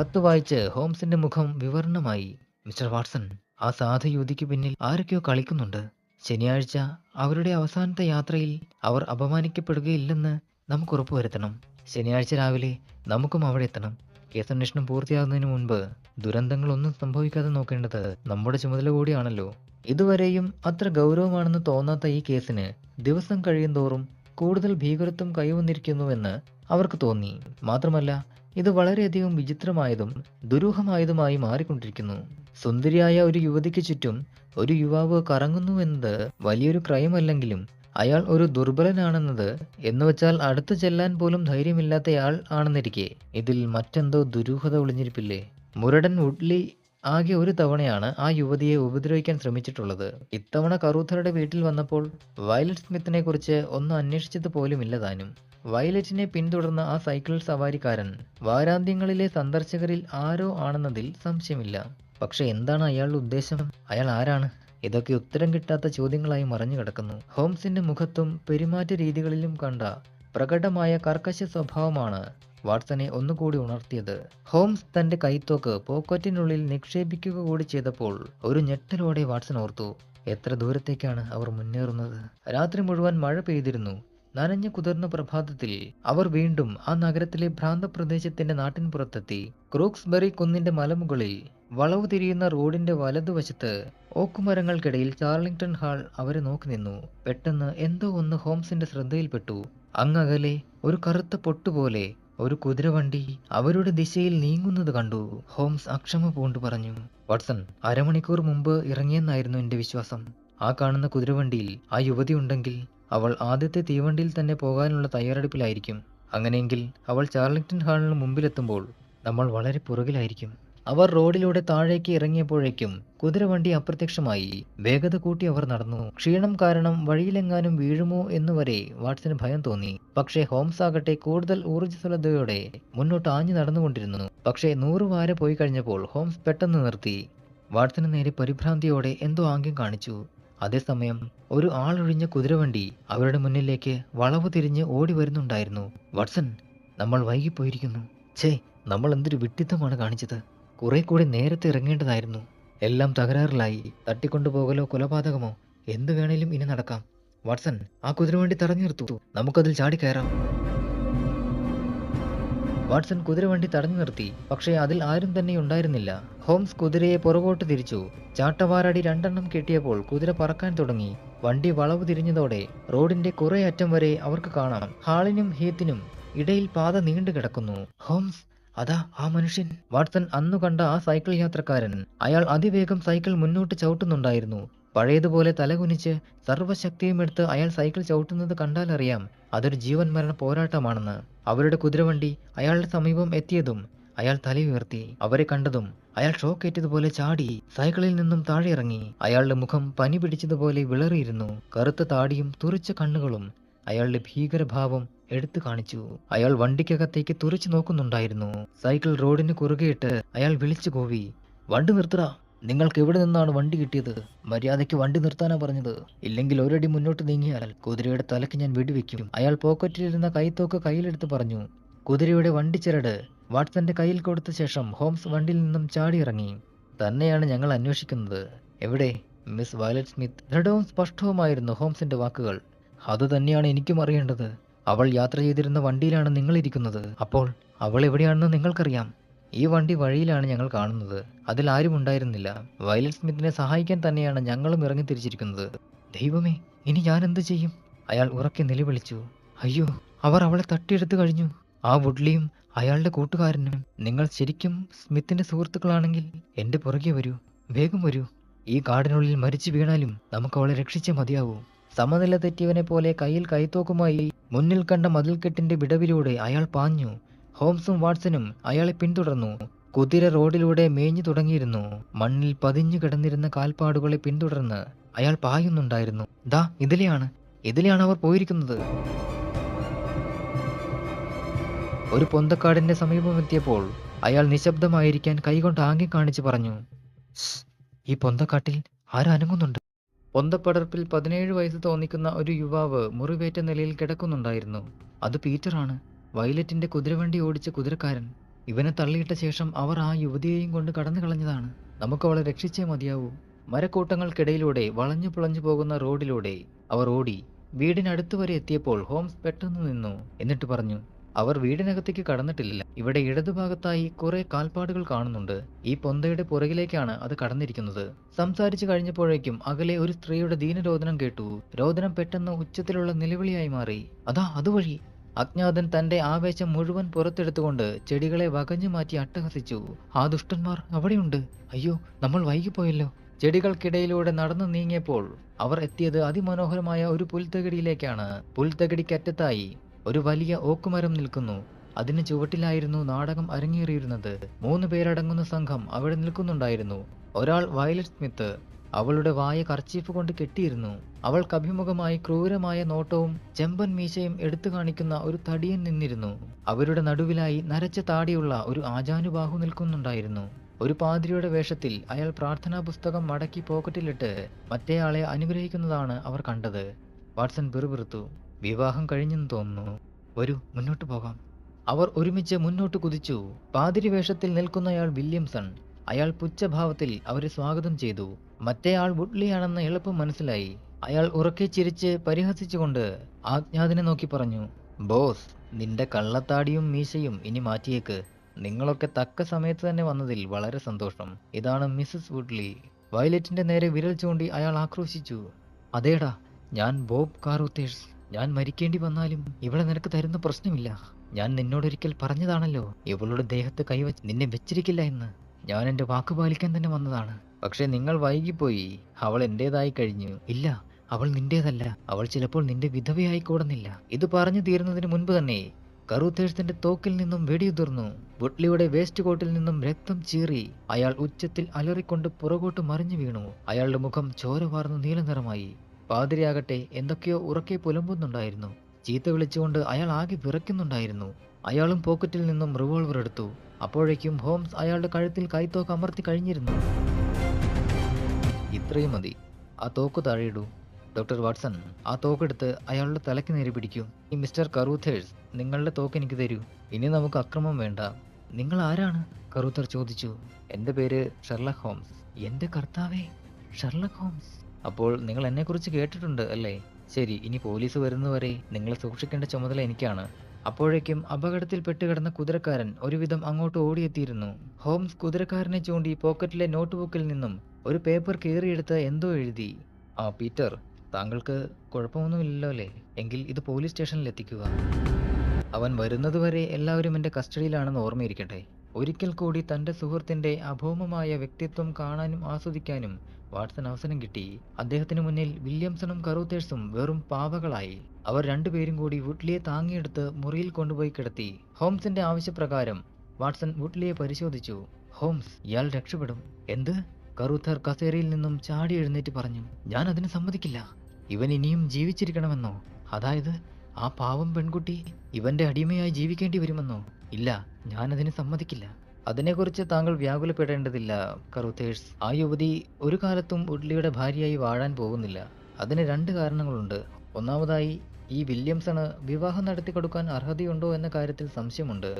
കത്ത് വായിച്ച് ഹോംസിന്റെ മുഖം വിവരണമായി. "മിസ്റ്റർ വാട്സൺ, ആ സാധു യുവതിക്ക് പിന്നിൽ ആരൊക്കെയോ കളിക്കുന്നുണ്ട്. ശനിയാഴ്ച അവരുടെ അവസാനത്തെ യാത്രയിൽ അവർ അപമാനിക്കപ്പെടുകയില്ലെന്ന് നമുക്ക് ഉറപ്പുവരുത്തണം. ശനിയാഴ്ച രാവിലെ നമുക്കും അവിടെ എത്തണം. കേസന്വേഷണം പൂർത്തിയാകുന്നതിന് മുൻപ് ദുരന്തങ്ങളൊന്നും സംഭവിക്കാതെ നോക്കേണ്ടത് നമ്മുടെ ചുമതല കൂടിയാണല്ലോ." ഇതുവരെയും അത്ര ഗൗരവമാണെന്ന് തോന്നാത്ത ഈ കേസിന് ദിവസം കഴിയുന്തോറും കൂടുതൽ ഭീകരത്വം കൈവന്നിരിക്കുന്നുവെന്ന് അവർക്ക് തോന്നി. മാത്രമല്ല, ഇത് വളരെയധികം വിചിത്രമായതും ദുരൂഹമായതുമായി മാറിക്കൊണ്ടിരിക്കുന്നു. സുന്ദരിയായ ഒരു യുവതിക്ക് ചുറ്റും ഒരു യുവാവ് കറങ്ങുന്നുവെന്നത് വലിയൊരു ക്രൈമല്ലെങ്കിലും അയാൾ ഒരു ദുർബലനാണെന്നത് എന്നുവെച്ചാൽ അടുത്തു ചെല്ലാൻ പോലും ധൈര്യമില്ലാത്തയാൾ ആണെന്നിരിക്കെ ഇതിൽ മറ്റെന്തോ ദുരൂഹത ഒളിഞ്ഞിരിപ്പില്ലേ? മുരടൻ വുഡ്ലി ആകെ ഒരു തവണയാണ് ആ യുവതിയെ ഉപദ്രവിക്കാൻ ശ്രമിച്ചിട്ടുള്ളത്. ഇത്തവണ കറൂത്തറുടെ വീട്ടിൽ വന്നപ്പോൾ വയലറ്റ് സ്മിത്തിനെ കുറിച്ച് ഒന്നും അന്വേഷിച്ചത് പോലുമില്ല താനും. വയലറ്റിനെ പിന്തുടർന്ന ആ സൈക്കിൾ സവാരിക്കാരൻ വാരാന്ത്യങ്ങളിലെ സന്ദർശകരിൽ ആരോ ആണെന്നതിൽ സംശയമില്ല. പക്ഷെ എന്താണ് അയാളുടെ ഉദ്ദേശം? അയാൾ ആരാണ്? ഇതൊക്കെ ഉത്തരം കിട്ടാത്ത ചോദ്യങ്ങളായി മറഞ്ഞു കിടക്കുന്നു. ഹോംസിന്റെ മുഖത്തും പെരുമാറ്റ രീതികളിലും കണ്ട പ്രകടമായ കർക്കശ സ്വഭാവമാണ് വാട്സനെ ഒന്നുകൂടി ഉണർത്തിയത്. ഹോംസ് തന്റെ കൈത്തോക്ക് പോക്കറ്റിനുള്ളിൽ നിക്ഷേപിക്കുക കൂടി ചെയ്തപ്പോൾ ഒരു ഞെട്ടലോടെ വാട്സൺ ഓർത്തു, എത്ര ദൂരത്തേക്കാണ് അവർ മുന്നേറുന്നത്? രാത്രി മുഴുവൻ മഴ പെയ്തിരുന്നു. നനഞ്ഞു കുതിർന്ന പ്രഭാതത്തിൽ അവർ വീണ്ടും ആ നഗരത്തിലെ ഭ്രാന്തപ്രദേശത്തിന്റെ നാട്ടിൻപുറത്തെത്തി. ക്രൂക്സ്ബറി കുന്നിന്റെ മലമുകളിൽ വളവ് തിരിയുന്ന റോഡിന്റെ വലതുവശത്ത് ഓക്കുമരങ്ങൾക്കിടയിൽ ചാർലിംഗ്ടൺ ഹാൾ അവരെ നോക്കി നിന്നു. പെട്ടെന്ന് എന്തോ ഒന്ന് ഹോംസിന്റെ ശ്രദ്ധയിൽപ്പെട്ടു. അങ്ങകലെ ഒരു കറുത്ത പൊട്ടുപോലെ ഒരു കുതിരവണ്ടി അവരുടെ ദിശയിൽ നീങ്ങുന്നത് കണ്ടു. ഹോംസ് അക്ഷമ പൂണ്ടു പറഞ്ഞു, "വാട്സൺ, അരമണിക്കൂർ മുമ്പ് ഇറങ്ങിയെന്നായിരുന്നു എന്റെ വിശ്വാസം. ആ കാണുന്ന കുതിരവണ്ടിയിൽ ആ യുവതി ഉണ്ടെങ്കിൽ അവൾ ആദ്യത്തെ തീവണ്ടിയിൽ തന്നെ പോകാനുള്ള തയ്യാറെടുപ്പിലായിരിക്കും. അങ്ങനെയെങ്കിൽ അവൾ ചാർലിംഗ്ടൺ ഹാളിന് മുമ്പിലെത്തുമ്പോൾ നമ്മൾ വളരെ പുറകിലായിരിക്കും." അവർ റോഡിലൂടെ താഴേക്ക് ഇറങ്ങിയപ്പോഴേക്കും കുതിരവണ്ടി അപ്രത്യക്ഷമായി. വേഗത കൂട്ടി അവർ നടന്നു. ക്ഷീണം കാരണം വഴിയിലെങ്ങാനും വീഴുമോ എന്നുവരെ വാട്സന് ഭയം തോന്നി. പക്ഷേ ഹോംസ് ആകട്ടെ കൂടുതൽ ഊർജ്ജസ്വലതയോടെ മുന്നോട്ട് ആഞ്ഞു നടന്നുകൊണ്ടിരുന്നു. പക്ഷേ 100 വാര പോയി കഴിഞ്ഞപ്പോൾ ഹോംസ് പെട്ടെന്ന് നിർത്തി. വാട്സന് നേരെ പരിഭ്രാന്തിയോടെ എന്തോ ആംഗ്യം കാണിച്ചു. അതേസമയം ഒരു ആളൊഴിഞ്ഞ കുതിരവണ്ടി അവരുടെ മുന്നിലേക്ക് വളവ് തിരിഞ്ഞ് ഓടി വരുന്നുണ്ടായിരുന്നു. "വാട്സൺ, നമ്മൾ വൈകിപ്പോയിരിക്കുന്നു. ഛേ, നമ്മൾ എന്തൊരു വിഡ്ഢിത്തമാണ് കാണിച്ചത്. കുറെ കൂടി നേരത്തെ ഇറങ്ങേണ്ടതായിരുന്നു. എല്ലാം തകരാറിലായി. തട്ടിക്കൊണ്ടുപോകലോ കൊലപാതകമോ എന്ത് വേണേലും ഇനി നടക്കാം. വാട്സൺ, ആ കുതിരവണ്ടി തടഞ്ഞു നിർത്തൂ. നമുക്കതിൽ ചാടിക്കയറാം." വാട്സൺ കുതിരവണ്ടി തടഞ്ഞു നിർത്തി. പക്ഷേ അതിൽ ആരും തന്നെ ഉണ്ടായിരുന്നില്ല. ഹോംസ് കുതിരയെ പുറകോട്ട് തിരിച്ചു. ചാട്ടവാറടി 2 കെട്ടിയപ്പോൾ കുതിര പറക്കാൻ തുടങ്ങി. വണ്ടി വളവ് തിരിഞ്ഞതോടെ റോഡിന്റെ കുറെ അറ്റം വരെ അവർക്ക് കാണാം. ഹാളിനും ഹീത്തിനും ഇടയിൽ പാത നീണ്ടു കിടക്കുന്നു. ഹോംസ്, അതാ ആ മനുഷ്യൻ! വാട്സൺ അന്നു കണ്ട ആ സൈക്കിൾ യാത്രക്കാരൻ. അയാൾ അതിവേഗം സൈക്കിൾ മുന്നോട്ട് ചവിട്ടുന്നുണ്ടായിരുന്നു. പഴയതുപോലെ തലകുനിച്ച് സർവ്വശക്തിയും എടുത്ത് അയാൾ സൈക്കിൾ ചവിട്ടുന്നത് കണ്ടാലറിയാം അതൊരു ജീവൻ മരണ പോരാട്ടമാണെന്ന്. അവരുടെ കുതിരവണ്ടി അയാളുടെ സമീപം എത്തിയതും അയാൾ തലയുയർത്തി. അവരെ കണ്ടതും അയാൾ ഷോക്കേറ്റതുപോലെ ചാടി സൈക്കിളിൽ നിന്നും താഴെ ഇറങ്ങി. അയാളുടെ മുഖം പനി പിടിച്ചതുപോലെ വിളറിയിരുന്നു. കറുത്ത താടിയും തുറിച്ച കണ്ണുകളും അയാളുടെ ഭീകരഭാവം എടുത്തു കാണിച്ചു. അയാൾ വണ്ടിക്കകത്തേക്ക് തുറച്ചു നോക്കുന്നുണ്ടായിരുന്നു. സൈക്കിൾ റോഡിന് കുറുകെയിട്ട് അയാൾ വിളിച്ചു കൂവി, "വണ്ടി നിർത്തടാ! നിങ്ങൾക്ക് എവിടെ നിന്നാണ് വണ്ടി കിട്ടിയത്? മര്യാദയ്ക്ക് വണ്ടി നിർത്താനാ പറഞ്ഞത്. ഇല്ലെങ്കിൽ ഒരടി മുന്നോട്ട് നീങ്ങിയാൽ കുതിരയുടെ തലയ്ക്ക് ഞാൻ വെടിവെക്കും." അയാൾ പോക്കറ്റിലിരുന്ന കൈത്തോക്ക് കയ്യിലെടുത്ത് പറഞ്ഞു. കുതിരയുടെ വണ്ടിച്ചിരട് വാട്സന്റെ കയ്യിൽ കൊടുത്ത ശേഷം ഹോംസ് വണ്ടിയിൽ നിന്നും ചാടിയിറങ്ങി. "തന്നെയാണ് ഞങ്ങൾ അന്വേഷിക്കുന്നത്. എവിടെ?" Miss Violet Smith. ദൃഢവും സ്പഷ്ടവുമായിരുന്നു ഹോംസിന്റെ വാക്കുകൾ. "അത് തന്നെയാണ് എനിക്കും അറിയേണ്ടത്. അവൾ യാത്ര ചെയ്തിരുന്ന വണ്ടിയിലാണ് നിങ്ങളിരിക്കുന്നത്. അപ്പോൾ അവൾ എവിടെയാണെന്ന് നിങ്ങൾക്കറിയാം. ഈ വണ്ടി വഴിയിലാണ് ഞങ്ങൾ കാണുന്നത്. അതിൽ ആരും ഉണ്ടായിരുന്നില്ല. വയലറ്റ് സ്മിത്തിനെ സഹായിക്കാൻ തന്നെയാണ് ഞങ്ങളും ഇറങ്ങി തിരിച്ചിരിക്കുന്നത്." "ദൈവമേ, ഇനി ഞാൻ എന്ത് ചെയ്യും?" അയാൾ ഉറക്കെ നിലവിളിച്ചു. "അയ്യോ, അവർ അവളെ തട്ടിയെടുത്തു കഴിഞ്ഞു. ആ വുഡ്ലിയും അയാളുടെ കൂട്ടുകാരനും. നിങ്ങൾ ശരിക്കും സ്മിത്തിന്റെ സുഹൃത്തുക്കളാണെങ്കിൽ എന്റെ പുറകെ വരൂ. വേഗം വരൂ. ഈ കാടിനുള്ളിൽ മരിച്ചു വീണാലും നമുക്ക് അവളെ രക്ഷിച്ചേ മതിയാവൂ." സമനില തെറ്റിയവനെ പോലെ കയ്യിൽ കൈത്തോക്കുമായി മുന്നിൽ കണ്ട മതിൽക്കെട്ടിന്റെ വിടവിലൂടെ അയാൾ പാഞ്ഞു. ഹോംസും വാട്സണും അയാളെ പിന്തുടർന്നു. കുതിര റോഡിലൂടെ മേഞ്ഞു തുടങ്ങിയിരുന്നു. മണ്ണിൽ പതിഞ്ഞു കിടന്നിരുന്ന കാൽപ്പാടുകളെ പിന്തുടർന്ന് അയാൾ പായുന്നുണ്ടായിരുന്നു. "ദാ ഇതിലെയാണ് അവർ പോയിരിക്കുന്നത്." ഒരു പൊന്തക്കാടിന്റെ സമീപമെത്തിയപ്പോൾ അയാൾ നിശബ്ദമായിരിക്കാൻ കൈകൊണ്ട് ആംഗ്യം കാണിച്ച് പറഞ്ഞു, "ഈ പൊന്തക്കാട്ടിൽ ആരനങ്ങുന്നുണ്ട്." പൊന്തപ്പടർപ്പിൽ 17 വയസ്സ് തോന്നിക്കുന്ന ഒരു യുവാവ് മുറിവേറ്റ നിലയിൽ കിടക്കുന്നുണ്ടായിരുന്നു. "അത് പീറ്ററാണ്, വയലറ്റിന്റെ കുതിരവണ്ടി ഓടിച്ച കുതിരക്കാരൻ. ഇവനെ തള്ളിയിട്ട ശേഷം അവർ ആ യുവതിയെയും കൊണ്ട് കടന്നു കളഞ്ഞതാണ്. നമുക്ക് അവളെ രക്ഷിച്ചേ മതിയാവൂ." മരക്കൂട്ടങ്ങൾക്കിടയിലൂടെ വളഞ്ഞു പുളഞ്ഞു പോകുന്ന റോഡിലൂടെ അവർ ഓടി. വീടിനടുത്ത് വരെ എത്തിയപ്പോൾ ഹോംസ് പെട്ടെന്ന് നിന്നു. എന്നിട്ട് പറഞ്ഞു, "അവർ വീടിനകത്തേക്ക് കടന്നിട്ടില്ല. ഇവിടെ ഇടതുഭാഗത്തായി കുറെ കാൽപ്പാടുകൾ കാണുന്നുണ്ട്. ഈ പൊന്തയുടെ പുറകിലേക്കാണ് അത് കടന്നിരിക്കുന്നത്." സംസാരിച്ചു കഴിഞ്ഞപ്പോഴേക്കും അകലെ ഒരു സ്ത്രീയുടെ ദീനരോദനം കേട്ടു. രോദനം പെട്ടെന്ന് ഉച്ചത്തിലുള്ള നിലവിളിയായി മാറി. "അതാ അതുവഴി!" അജ്ഞാതൻ തന്റെ ആവേശം മുഴുവൻ പുറത്തെടുത്തുകൊണ്ട് ചെടികളെ വകഞ്ഞു മാറ്റി അട്ടഹസിച്ചു. "ആ ദുഷ്ടന്മാർ അവിടെയുണ്ട്! അയ്യോ, നമ്മൾ വൈകിപ്പോയല്ലോ." ചെടികൾക്കിടയിലൂടെ നടന്നു നീങ്ങിയപ്പോൾ അവർ എത്തിയത് അതിമനോഹരമായ ഒരു പുൽത്തകിടിയിലേക്കാണ്. പുൽത്തകിടിക്കറ്റത്തായി ഒരു വലിയ ഓക്കുമരം നിൽക്കുന്നു. അതിന് ചുവട്ടിലായിരുന്നു നാടകം അരങ്ങേറിയിരുന്നത്. 3 പേരടങ്ങുന്ന സംഘം അവിടെ നിൽക്കുന്നുണ്ടായിരുന്നു. ഒരാൾ വയലറ്റ് സ്മിത്ത്. അവളുടെ വായ കർച്ചീഫ് കൊണ്ട് കെട്ടിയിരുന്നു. അവൾക്കഭിമുഖമായി ക്രൂരമായ നോട്ടവും ചെമ്പൻ മീശയും എടുത്തു കാണിക്കുന്ന ഒരു തടിയൻ നിന്നിരുന്നു. അവരുടെ നടുവിലായി നരച്ച താടിയുള്ള ഒരു ആജാനുബാഹു നിൽക്കുന്നുണ്ടായിരുന്നു. ഒരു പാദ്രിയുടെ വേഷത്തിൽ അയാൾ പ്രാർത്ഥനാ പുസ്തകം മടക്കി പോക്കറ്റിലിട്ട് മറ്റേയാളെ അനുഗ്രഹിക്കുന്നതാണ് അവർ കണ്ടത്. വാട്സൺ പിറുപിറുത്തു. "വിവാഹം കഴിഞ്ഞെന്ന് തോന്നുന്നു. വരൂ, മുന്നോട്ട് പോകാം." അവർ ഒരുമിച്ച് മുന്നോട്ട് കുതിച്ചു. പാതിരി വേഷത്തിൽ നിൽക്കുന്നയാൾ വില്യംസൺ. അയാൾ പുച്ഛഭാവത്തിൽ അവരെ സ്വാഗതം ചെയ്തു. മറ്റേയാൾ വുഡ്ലിയാണെന്ന് എളുപ്പം മനസ്സിലായി. അയാൾ ഉറക്കെ ചിരിച്ച് പരിഹസിച്ചുകൊണ്ട് ആജ്ഞാതിനെ നോക്കി പറഞ്ഞു, "ബോസ്, നിന്റെ കള്ളത്താടിയും മീശയും ഇനി മാറ്റിയേക്ക്. നിങ്ങളൊക്കെ തക്ക സമയത്ത് തന്നെ വന്നതിൽ വളരെ സന്തോഷം. ഇതാണ് മിസ്സസ് വുഡ്ലി." വയലറ്റിന്റെ നേരെ വിരൽ ചൂണ്ടി അയാൾ ആക്രോശിച്ചു. "അതേടാ, ഞാൻ ബോബ് കാറൂത്തേഴ്സ്. ഞാൻ മരിക്കേണ്ടി വന്നാലും ഇവളെ നിനക്ക് തരുന്ന പ്രശ്നമില്ല. ഞാൻ നിന്നോടൊരിക്കൽ പറഞ്ഞതാണല്ലോ ഇവളുടെ ദേഹത്ത് കൈവച്ച് നിന്നെ വെച്ചിരിക്കില്ല എന്ന്. ഞാൻ എന്റെ വാക്ക് പാലിക്കാൻ തന്നെ വന്നതാണ്. പക്ഷെ നിങ്ങൾ വൈകിപ്പോയി. അവൾ എന്റേതായി കഴിഞ്ഞു." "ഇല്ല, അവൾ നിന്റേതല്ല. അവൾ ചിലപ്പോൾ നിന്റെ വിധവയായിക്കൂടുന്നില്ല." ഇത് പറഞ്ഞു തീരുന്നതിന് മുൻപ് തന്നെ കറൂത്തേഴ്സിന്റെ തോക്കിൽ നിന്നും വെടിയുതിർന്നു. വുഡ്ലിയുടെ വേസ്റ്റ് കോട്ടിൽ നിന്നും രക്തം ചീറി. അയാൾ ഉച്ചത്തിൽ അലറിക്കൊണ്ട് പുറകോട്ട് മറിഞ്ഞു വീണു. അയാളുടെ മുഖം ചോര വാർന്ന നീലനിറമായി. പാതിരിയാകട്ടെ എന്തൊക്കെയോ ഉറക്കെ പുലമ്പുന്നുണ്ടായിരുന്നു. ചീത്ത വിളിച്ചുകൊണ്ട് അയാൾ ആകെ വിറയ്ക്കുന്നുണ്ടായിരുന്നു. അയാളും പോക്കറ്റിൽ നിന്നും റിവോൾവർ എടുത്തു. അപ്പോഴേക്കും ഹോംസ് അയാളുടെ കഴുത്തിൽ കൈത്തോക്ക് അമർത്തി കഴിഞ്ഞിരുന്നു. "ഇത്രയും മതി. ആ തോക്ക് താഴെയിടൂ. ഡോക്ടർ വാട്സൺ, ആ തോക്കെടുത്ത് അയാളുടെ തലയ്ക്ക് നേരെ പിടിക്കൂ. ഈ മിസ്റ്റർ കറൂത്തേഴ്സ്, നിങ്ങളുടെ തോക്ക് എനിക്ക് തരൂ. ഇനി നമുക്ക് അക്രമം വേണ്ട." "നിങ്ങൾ ആരാണ്?" കറൂത്തർ ചോദിച്ചു. "എന്റെ പേര് ഷെർലക് ഹോംസ്." "എന്റെ കർത്താവേ, ഷെർലക് ഹോംസ്! അപ്പോൾ നിങ്ങൾ എന്നെക്കുറിച്ച് കേട്ടിട്ടുണ്ട് അല്ലേ? ശരി, ഇനി പോലീസ് വരുന്നവരെ നിങ്ങളെ സൂക്ഷിക്കേണ്ട ചുമതല എനിക്കാണ്. അപ്പോഴേക്കും അപകടത്തിൽപ്പെട്ട് കിടന്ന കുതിരക്കാരൻ ഒരുവിധം അങ്ങോട്ട് ഓടിയെത്തിയിരുന്നു. ഹോംസ് കുതിരക്കാരനെ ചൂണ്ടി പോക്കറ്റിലെ നോട്ട്ബുക്കിൽ നിന്നും ഒരു പേപ്പർ കീറിയെടുത്ത് എന്തോ എഴുതി. ആ പീറ്റർ, താങ്കൾക്ക് കുഴപ്പമൊന്നുമില്ലല്ലോ അല്ലേ? എങ്കിൽ ഇത് പോലീസ് സ്റ്റേഷനിൽ എത്തിക്കുക. അവൻ വരുന്നതുവരെ എല്ലാവരും എൻ്റെ കസ്റ്റഡിയിലാണെന്ന് ഓർമ്മയിരിക്കട്ടെ. ഒരിക്കൽ കൂടി തൻ്റെ സുഹൃത്തിൻ്റെ അഭൗമമായ വ്യക്തിത്വം കാണാനും ആസ്വദിക്കാനും വാട്സൺ അവസരം കിട്ടി. അദ്ദേഹത്തിന് മുന്നിൽ വില്യംസണും കറൂത്തേഴ്സും വെറും പാവകളായി. അവർ രണ്ടുപേരും കൂടി വുഡ്ലിയെ താങ്ങിയെടുത്ത് മുറിയിൽ കൊണ്ടുപോയി കിടത്തി. ഹോംസിന്റെ ആവശ്യപ്രകാരം വാട്സൺ വുഡ്ലിയെ പരിശോധിച്ചു. ഹോംസ്, ഇയാൾ രക്ഷപ്പെടും. എന്ത്? കറൂത്തർ കസേരയിൽ നിന്നും ചാടി എഴുന്നേറ്റ് പറഞ്ഞു. ഞാൻ അതിന് സമ്മതിക്കില്ല. ഇവൻ ഇനിയും ജീവിച്ചിരിക്കണമെന്നോ? അതായത് ആ പാവം പെൺകുട്ടി ഇവന്റെ അടിമയായി ജീവിക്കേണ്ടി വരുമെന്നോ? ഇല്ല, ഞാനതിന് സമ്മതിക്കില്ല. അതിനെക്കുറിച്ച് താങ്കൾ വ്യാകുലപ്പെടേണ്ടതില്ല കറൂത്തേഴ്സ്. ആ യുവതി ഒരു കാലത്തും വുഡ്ലിയുടെ ഭാര്യയായി വാഴാൻ പോകുന്നില്ല. അതിന് 2 കാരണങ്ങളുണ്ട്. ഒന്നാമതായി, ഈ വില്യംസണ് വിവാഹം നടത്തിക്കൊടുക്കാൻ അർഹതയുണ്ടോ എന്ന കാര്യത്തിൽ സംശയമുണ്ട്.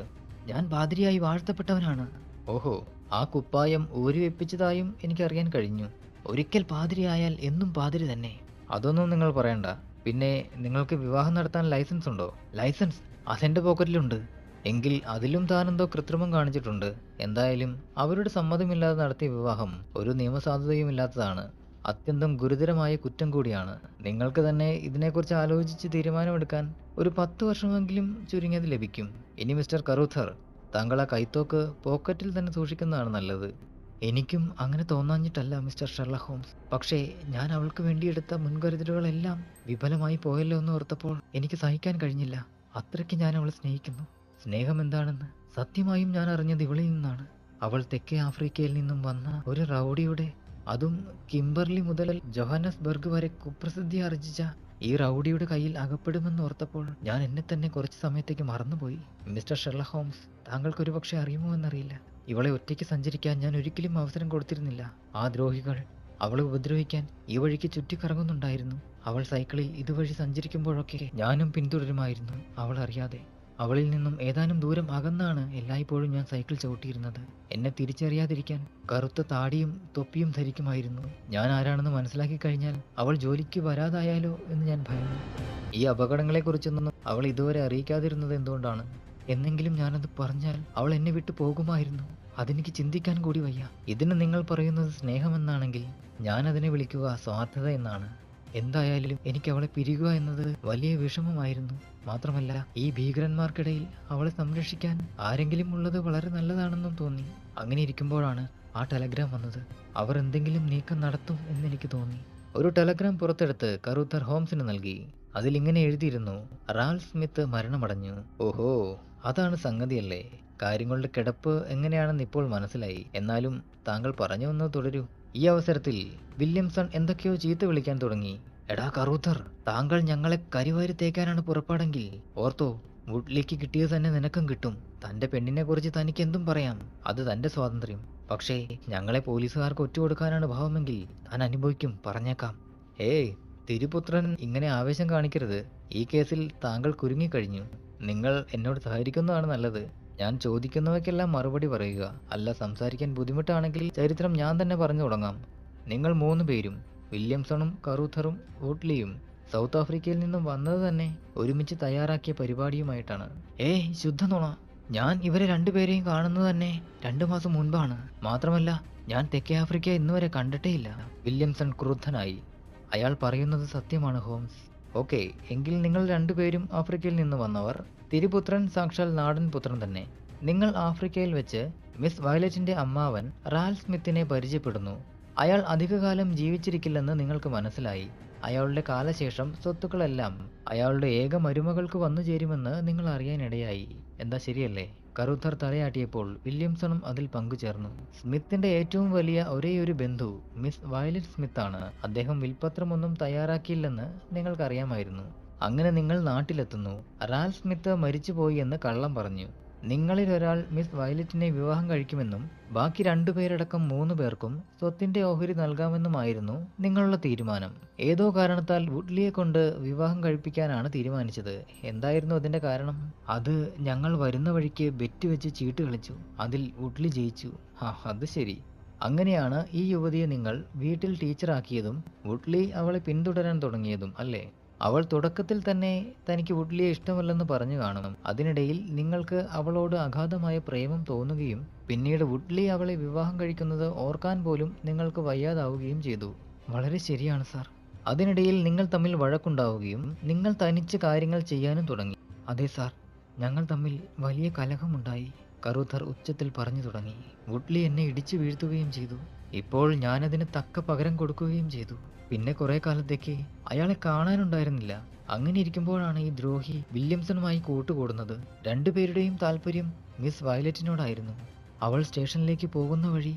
ഞാൻ പാതിരിയായി വാഴ്ത്തപ്പെട്ടവനാണ്. ഓഹോ, ആ കുപ്പായം ഊരിവെപ്പിച്ചതായും എനിക്കറിയാൻ കഴിഞ്ഞു. ഒരിക്കൽ പാതിരിയായാൽ എന്നും പാതിരി തന്നെ. അതൊന്നും നിങ്ങൾ പറയണ്ട. പിന്നെ നിങ്ങൾക്ക് വിവാഹം നടത്താൻ ലൈസൻസ് ഉണ്ടോ? ലൈസൻസ് അതെന്റെ പോക്കറ്റിലുണ്ട്. എങ്കിൽ അതിലും താനെന്തോ കൃത്രിമം കാണിച്ചിട്ടുണ്ട്. എന്തായാലും അവരുടെ സമ്മതമില്ലാതെ നടത്തിയ വിവാഹം ഒരു നിയമസാധുതയുമില്ലാത്തതാണ്. അത്യന്തം ഗുരുതരമായ കുറ്റം കൂടിയാണ്. നിങ്ങൾക്ക് തന്നെ ഇതിനെക്കുറിച്ച് ആലോചിച്ച് തീരുമാനമെടുക്കാൻ ഒരു 10 വർഷമെങ്കിലും ചുരുങ്ങിയത് ലഭിക്കും. ഇനി മിസ്റ്റർ കറൂത്തർ, താങ്കൾ ആ കൈത്തോക്ക് പോക്കറ്റിൽ തന്നെ സൂക്ഷിക്കുന്നതാണ് നല്ലത്. എനിക്കും അങ്ങനെ തോന്നാഞ്ഞിട്ടല്ല മിസ്റ്റർ ഷെർലക് ഹോംസ്. പക്ഷേ ഞാൻ അവൾക്ക് വേണ്ടി എടുത്ത മുൻകരുതലുകളെല്ലാം വിഫലമായി പോയല്ലോ എന്ന് ഓർത്തപ്പോൾ എനിക്ക് സഹിക്കാൻ കഴിഞ്ഞില്ല. അത്രയ്ക്ക് ഞാൻ അവളെ സ്നേഹിക്കുന്നു. സ്നേഹം എന്താണെന്ന് സത്യമായും ഞാൻ അറിഞ്ഞത് ഇവളിൽ നിന്നാണ്. അവൾ തെക്കേ ആഫ്രിക്കയിൽ നിന്നും വന്ന ഒരു റൗഡിയുടെ, അതും കിംബർലി മുതൽ ജോഹാനസ്ബർഗ് വരെ കുപ്രസിദ്ധി ആർജിച്ച ഈ റൗഡിയുടെ കയ്യിൽ അകപ്പെടുമെന്ന് ഓർത്തപ്പോൾ ഞാൻ എന്നെ തന്നെ കുറച്ച് സമയത്തേക്ക് മറന്നുപോയി. മിസ്റ്റർ ഷെർലക് ഹോംസ്, താങ്കൾക്ക് ഒരുപക്ഷെ അറിയുമോ എന്നറിയില്ല, ഇവളെ ഒറ്റയ്ക്ക് സഞ്ചരിക്കാൻ ഞാൻ ഒരിക്കലും അവസരം കൊടുത്തിരുന്നില്ല. ആ ദ്രോഹികൾ അവളെ ഉപദ്രവിക്കാൻ ഈ വഴിക്ക് ചുറ്റിക്കറങ്ങുന്നുണ്ടായിരുന്നു. അവൾ സൈക്കിളിൽ ഇതുവഴി സഞ്ചരിക്കുമ്പോഴൊക്കെ ഞാനും പിന്തുടരുമായിരുന്നു, അവൾ അറിയാതെ. അവളിൽ നിന്നും ഏതാനും ദൂരം അകന്നാണ് എല്ലായ്പ്പോഴും ഞാൻ സൈക്കിൾ ചവിട്ടിയിരുന്നത്. എന്നെ തിരിച്ചറിയാതിരിക്കാൻ കറുത്ത താടിയും തൊപ്പിയും ധരിക്കുമായിരുന്നു. ഞാൻ ആരാണെന്ന് മനസ്സിലാക്കി കഴിഞ്ഞാൽ അവൾ ജോലിക്ക് വരാതായാലോ എന്ന് ഞാൻ ഭയന്നു. ഈ അപകടങ്ങളെക്കുറിച്ചൊന്നും അവൾ ഇതുവരെ അറിയിക്കാതിരുന്നത് എന്തുകൊണ്ടാണ്? എന്നെങ്കിലും ഞാനത് പറഞ്ഞാൽ അവൾ എന്നെ വിട്ടു പോകുമായിരുന്നു. അതെനിക്ക് ചിന്തിക്കാൻ കൂടി വയ്യ. ഇതിന് നിങ്ങൾ പറയുന്നത് സ്നേഹമെന്നാണെങ്കിൽ ഞാൻ അതിനെ വിളിക്കുക സ്വാർത്ഥത എന്നാണ്. എന്തായാലും എനിക്ക് അവളെ പിരിയുക എന്നത് വലിയ വിഷമമായിരുന്നു. മാത്രമല്ല, ഈ ഭീകരന്മാർക്കിടയിൽ അവളെ സംരക്ഷിക്കാൻ ആരെങ്കിലും ഉള്ളത് വളരെ നല്ലതാണെന്നും തോന്നി. അങ്ങനെ ഇരിക്കുമ്പോഴാണ് ആ ടെലഗ്രാം വന്നത്. അവർ എന്തെങ്കിലും നീക്കം നടത്തും എന്നെനിക്ക് തോന്നി. ഒരു ടെലഗ്രാം പുറത്തെടുത്ത് കറൂത്തർ ഹോംസിന് നൽകി. അതിലിങ്ങനെ എഴുതിയിരുന്നു: റാൽഫ് സ്മിത്ത് മരണമടഞ്ഞു. ഓഹോ, അതാണ് സംഗതിയല്ലേ. കാര്യങ്ങളുടെ കിടപ്പ് എങ്ങനെയാണെന്ന് ഇപ്പോൾ മനസ്സിലായി. എന്നാലും താങ്കൾ പറഞ്ഞു വന്നത് തുടരൂ. ഈ അവസരത്തിൽ വില്യംസൺ എന്തൊക്കെയോ ചീത്ത വിളിക്കാൻ തുടങ്ങി. എടാ കറൂത്തർ, താങ്കൾ ഞങ്ങളെ കരിവാരി തേക്കാനാണ് പുറപ്പാടെങ്കിൽ ഓർത്തോ, വുഡ്ലിക്ക് കിട്ടിയത് തന്നെ നിനക്കും കിട്ടും. തന്റെ പെണ്ണിനെ കുറിച്ച് തനിക്ക് എന്തും പറയാം, അത് തന്റെ സ്വാതന്ത്ര്യം. പക്ഷേ ഞങ്ങളെ പോലീസുകാർക്ക് ഒറ്റുകൊടുക്കാനാണ് ഭാവമെങ്കിൽ താൻ അനുഭവിക്കും, പറഞ്ഞേക്കാം. ഏയ് തിരുപുത്രൻ, ഇങ്ങനെ ആവേശം കാണിക്കരുത്. ഈ കേസിൽ താങ്കൾ കുരുങ്ങിക്കഴിഞ്ഞു. നിങ്ങൾ എന്നോട് സഹകരിക്കുന്നതാണ് നല്ലത്. ഞാൻ ചോദിക്കുന്നവയ്ക്കെല്ലാം മറുപടി പറയുക. അല്ല, സംസാരിക്കാൻ ബുദ്ധിമുട്ടാണെങ്കിൽ ചരിത്രം ഞാൻ തന്നെ പറഞ്ഞു തുടങ്ങാം. നിങ്ങൾ 3 പേരും, വില്യംസണും കറൂത്തറും വുഡ്ലിയും, സൗത്ത് ആഫ്രിക്കയിൽ നിന്നും വന്നത് തന്നെ ഒരുമിച്ച് തയ്യാറാക്കിയ പരിപാടിയുമായിട്ടാണ്. ഏയ് ശുദ്ധ നുണ. ഞാൻ ഇവരെ 2 പേരെയും കാണുന്നത് തന്നെ 2 മാസം മുൻപാണ്. മാത്രമല്ല, ഞാൻ തെക്കേ ആഫ്രിക്ക ഇന്നുവരെ കണ്ടിട്ടേയില്ല. വില്യംസൺ ക്രുദ്ധനായി. അയാൾ പറയുന്നത് സത്യമാണ് ഹോംസ്. ഓക്കെ, എങ്കിൽ നിങ്ങൾ 2 പേരും ആഫ്രിക്കയിൽ നിന്ന് വന്നവർ. തിരുപുത്രൻ സാക്ഷാൽ നാടൻ പുത്രൻ തന്നെ. നിങ്ങൾ ആഫ്രിക്കയിൽ വെച്ച് മിസ് വയലറ്റിന്റെ അമ്മാവൻ റാൽഫ് സ്മിത്തിനെ പരിചയപ്പെടുന്നു. അയാൾ അധികകാലം ജീവിച്ചിരിക്കില്ലെന്ന് നിങ്ങൾക്ക് മനസ്സിലായി. അയാളുടെ കാലശേഷം സ്വത്തുക്കളെല്ലാം അയാളുടെ ഏക മരുമകൾക്ക് വന്നു ചേരുമെന്ന് നിങ്ങൾ അറിയാനിടയായി. എന്താ ശരിയല്ലേ? കറൂത്തർ തലയാട്ടിയപ്പോൾ വില്യംസണും അതിൽ പങ്കുചേർന്നു. സ്മിത്തിന്റെ ഏറ്റവും വലിയ ഒരേയൊരു ബന്ധു മിസ് വയലറ്റ് സ്മിത്താണ്. അദ്ദേഹം വിൽപത്രമൊന്നും തയ്യാറാക്കിയില്ലെന്ന് നിങ്ങൾക്കറിയാമായിരുന്നു. അങ്ങനെ നിങ്ങൾ നാട്ടിലെത്തുന്നു. റാൽഫ് സ്മിത്ത് മരിച്ചുപോയി എന്ന് കള്ളം പറഞ്ഞു. നിങ്ങളിൽ ഒരാൾ മിസ് വയലറ്റിനെ വിവാഹം കഴിക്കുമെന്നും ബാക്കി 2 പേരടക്കം 3 പേർക്കും സ്വത്തിന്റെ ഓഹരി നൽകാമെന്നുമായിരുന്നു നിങ്ങളുടെ തീരുമാനം. ഏതോ കാരണത്താൽ വുഡ്ലിയെ കൊണ്ട് വിവാഹം കഴിപ്പിക്കാനാണ് തീരുമാനിച്ചത്. എന്തായിരുന്നു അതിന്റെ കാരണം? അത് ഞങ്ങൾ വരുന്ന വഴിക്ക് ബെറ്റ് വെച്ച് ചീട്ട് കളിച്ചു. അതിൽ വുഡ്ലി ജയിച്ചു. അത് ശരി. അങ്ങനെയാണ് ഈ യുവതിയെ നിങ്ങൾ വീട്ടിൽ ടീച്ചറാക്കിയതും വുഡ്ലി അവളെ പിന്തുടരാൻ തുടങ്ങിയതും അല്ലേ? അവൾ തുടക്കത്തിൽ തന്നെ തനിക്ക് വുഡ്ലിയെ ഇഷ്ടമല്ലെന്ന് പറഞ്ഞു കാണും. അതിനിടയിൽ നിങ്ങൾക്ക് അവളോട് അഗാധമായ പ്രേമം തോന്നുകയും പിന്നീട് വുഡ്ലി അവളെ വിവാഹം കഴിക്കുന്നത് ഓർക്കാൻ പോലും നിങ്ങൾക്ക് വയ്യാതാവുകയും ചെയ്തു. വളരെ ശരിയാണ് സാർ. അതിനിടയിൽ നിങ്ങൾ തമ്മിൽ വഴക്കുണ്ടാവുകയും നിങ്ങൾ തനിച്ച് കാര്യങ്ങൾ ചെയ്യാനും തുടങ്ങി. അതെ സാർ, ഞങ്ങൾ തമ്മിൽ വലിയ കലഹമുണ്ടായി, കറൂഥർ ഉച്ചത്തിൽ പറഞ്ഞു തുടങ്ങി. വുഡ്ലി എന്നെ ഇടിച്ചു വീഴ്ത്തുകയും ചെയ്തു. ഇപ്പോൾ ഞാനതിന് തക്ക പകരം കൊടുക്കുകയും ചെയ്തു. പിന്നെ കുറെ കാലത്തേക്ക് അയാളെ കാണാനുണ്ടായിരുന്നില്ല. അങ്ങനെ ഇരിക്കുമ്പോഴാണ് ഈ ദ്രോഹി വില്യംസണുമായി കൂട്ടുകൂടുന്നത്. രണ്ടുപേരുടെയും താല്പര്യം മിസ് വയലറ്റിനോടായിരുന്നു. അവൾ സ്റ്റേഷനിലേക്ക് പോകുന്ന വഴി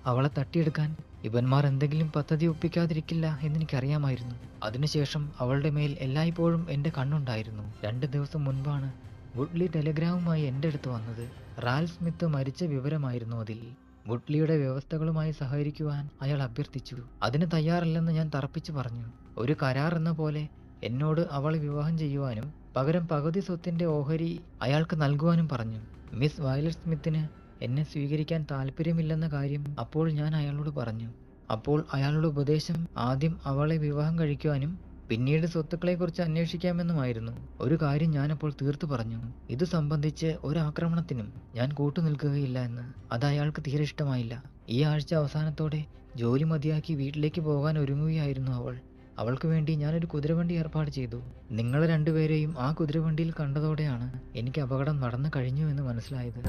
അവളെ തട്ടിയെടുക്കാൻ ഇവന്മാർ എന്തെങ്കിലും പദ്ധതി ഒപ്പിക്കാതിരിക്കില്ല എന്നെനിക്കറിയാമായിരുന്നു. അതിനുശേഷം അവളുടെ മേൽ എല്ലായ്പ്പോഴും എൻ്റെ കണ്ണുണ്ടായിരുന്നു. 2 ദിവസം മുൻപാണ് വുഡ്ലി ടെലിഗ്രാമുമായി എൻ്റെ അടുത്ത് വന്നത്. റാൽഫ് സ്മിത്ത് മരിച്ച വിവരമായിരുന്നു അതിൽ. വുഡ്ലിയുടെ വ്യവസ്ഥകളുമായി സഹകരിക്കുവാൻ അയാൾ അഭ്യർത്ഥിച്ചു. അതിന് തയ്യാറല്ലെന്ന് ഞാൻ തറപ്പിച്ചു പറഞ്ഞു. ഒരു കരാർ എന്ന പോലെ എന്നോട് അവളെ വിവാഹം ചെയ്യുവാനും പകരം പകുതി സ്വത്തിന്റെ ഓഹരി അയാൾക്ക് നൽകുവാനും പറഞ്ഞു. മിസ് വയലറ്റ് സ്മിത്തിന് എന്നെ സ്വീകരിക്കാൻ താല്പര്യമില്ലെന്ന കാര്യം അപ്പോൾ ഞാൻ അയാളോട് പറഞ്ഞു. അപ്പോൾ അയാളുടെ ഉപദേശം ആദ്യം അവളെ വിവാഹം കഴിക്കുവാനും പിന്നീട് സ്വത്തുക്കളെക്കുറിച്ച് അന്വേഷിക്കാമെന്നുമായിരുന്നു. ഒരു കാര്യം ഞാനപ്പോൾ തീർത്തു പറഞ്ഞു. ഇത് സംബന്ധിച്ച് ഒരാക്രമണത്തിനും ഞാൻ കൂട്ടുനിൽക്കുകയില്ല എന്ന്. അത് അയാൾക്ക് തീരെ ഇഷ്ടമായില്ല. ഈ ആഴ്ച അവസാനത്തോടെ ജോലി മതിയാക്കി വീട്ടിലേക്ക് പോകാൻ ഒരുങ്ങുകയായിരുന്നു അവൾ. അവൾക്ക് വേണ്ടി ഞാനൊരു കുതിരവണ്ടി ഏർപ്പാട് ചെയ്തു. നിങ്ങളെ രണ്ടുപേരെയും ആ കുതിരവണ്ടിയിൽ കണ്ടതോടെയാണ് എനിക്ക് അപകടം നടന്നു കഴിഞ്ഞു എന്ന് മനസ്സിലായത്.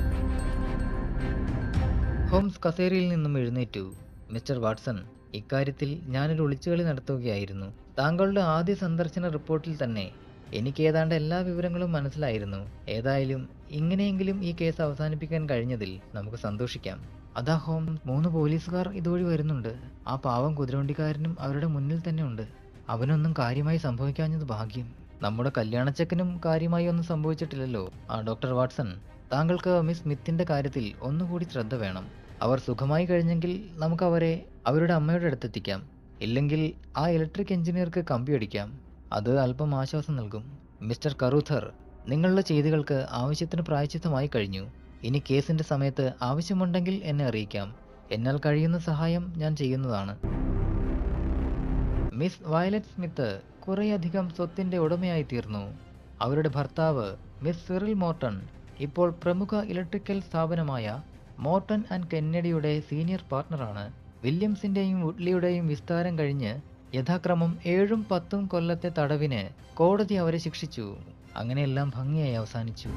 ഹോംസ് കസേരയിൽ നിന്നും എഴുന്നേറ്റു. മിസ്റ്റർ വാട്സൺ, ഇക്കാര്യത്തിൽ ഞാനൊരു ഒളിച്ചുകളി നടത്തുകയായിരുന്നു. താങ്കളുടെ ആദ്യ സന്ദർശന റിപ്പോർട്ടിൽ തന്നെ എനിക്ക് ഏതാണ്ട് എല്ലാ വിവരങ്ങളും മനസ്സിലായിരുന്നു. ഏതായാലും ഇങ്ങനെയെങ്കിലും ഈ കേസ് അവസാനിപ്പിക്കാൻ കഴിഞ്ഞതിൽ നമുക്ക് സന്തോഷിക്കാം. അതാ ഹോം, 3 പോലീസുകാർ ഇതുവഴി വരുന്നുണ്ട്. ആ പാവം കുതിരവണ്ടിക്കാരനും അവരുടെ മുന്നിൽ തന്നെ ഉണ്ട്. അവനൊന്നും കാര്യമായി സംഭവിക്കാഞ്ഞത് ഭാഗ്യം. നമ്മുടെ കല്യാണച്ചക്കനും കാര്യമായി ഒന്നും സംഭവിച്ചിട്ടില്ലല്ലോ. ഡോക്ടർ വാട്സൺ, താങ്കൾക്ക് മിസ് സ്മിത്തിന്റെ കാര്യത്തിൽ ഒന്നുകൂടി ശ്രദ്ധ വേണം. അവർ സുഖമായി കഴിഞ്ഞെങ്കിൽ നമുക്ക് അവരെ അവരുടെ അമ്മയുടെ അടുത്തെത്തിക്കാം. ഇല്ലെങ്കിൽ ആ ഇലക്ട്രിക് എഞ്ചിനീയർക്ക് കമ്പിയടിക്കാം. അത് അല്പം ആശ്വാസം നൽകും. മിസ്റ്റർ കറൂഥർ, നിങ്ങളുടെ ചെയ്തികൾക്ക് ആവശ്യത്തിന് പ്രായശ്ചിത്തമായി കഴിഞ്ഞു. ഇനി കേസിന്റെ സമയത്ത് ആവശ്യമുണ്ടെങ്കിൽ എന്നെ അറിയിക്കാം. എന്നാൽ കഴിയുന്ന സഹായം ഞാൻ ചെയ്യുന്നതാണ്. മിസ് വയലറ്റ് സ്മിത്ത് കുറേയധികം സ്വത്തിന്റെ ഉടമയായി തീർന്നു. അവരുടെ ഭർത്താവ് മിസ് സിറിൽ മോർട്ടൺ ഇപ്പോൾ പ്രമുഖ ഇലക്ട്രിക്കൽ സ്ഥാപനമായ മോർട്ടൺ ആൻഡ് കെന്നഡിയുടെ സീനിയർ പാർട്ണറാണ്. വില്യംസിന്റെയും വുഡ്ലിയുടെയും വിസ്താരം കഴിഞ്ഞ് യഥാക്രമം 7ഉം 10ഉം കൊല്ലത്തെ തടവിന് കോടതി അവരെ ശിക്ഷിച്ചു. അങ്ങനെയെല്ലാം ഭംഗിയായി അവസാനിച്ചു.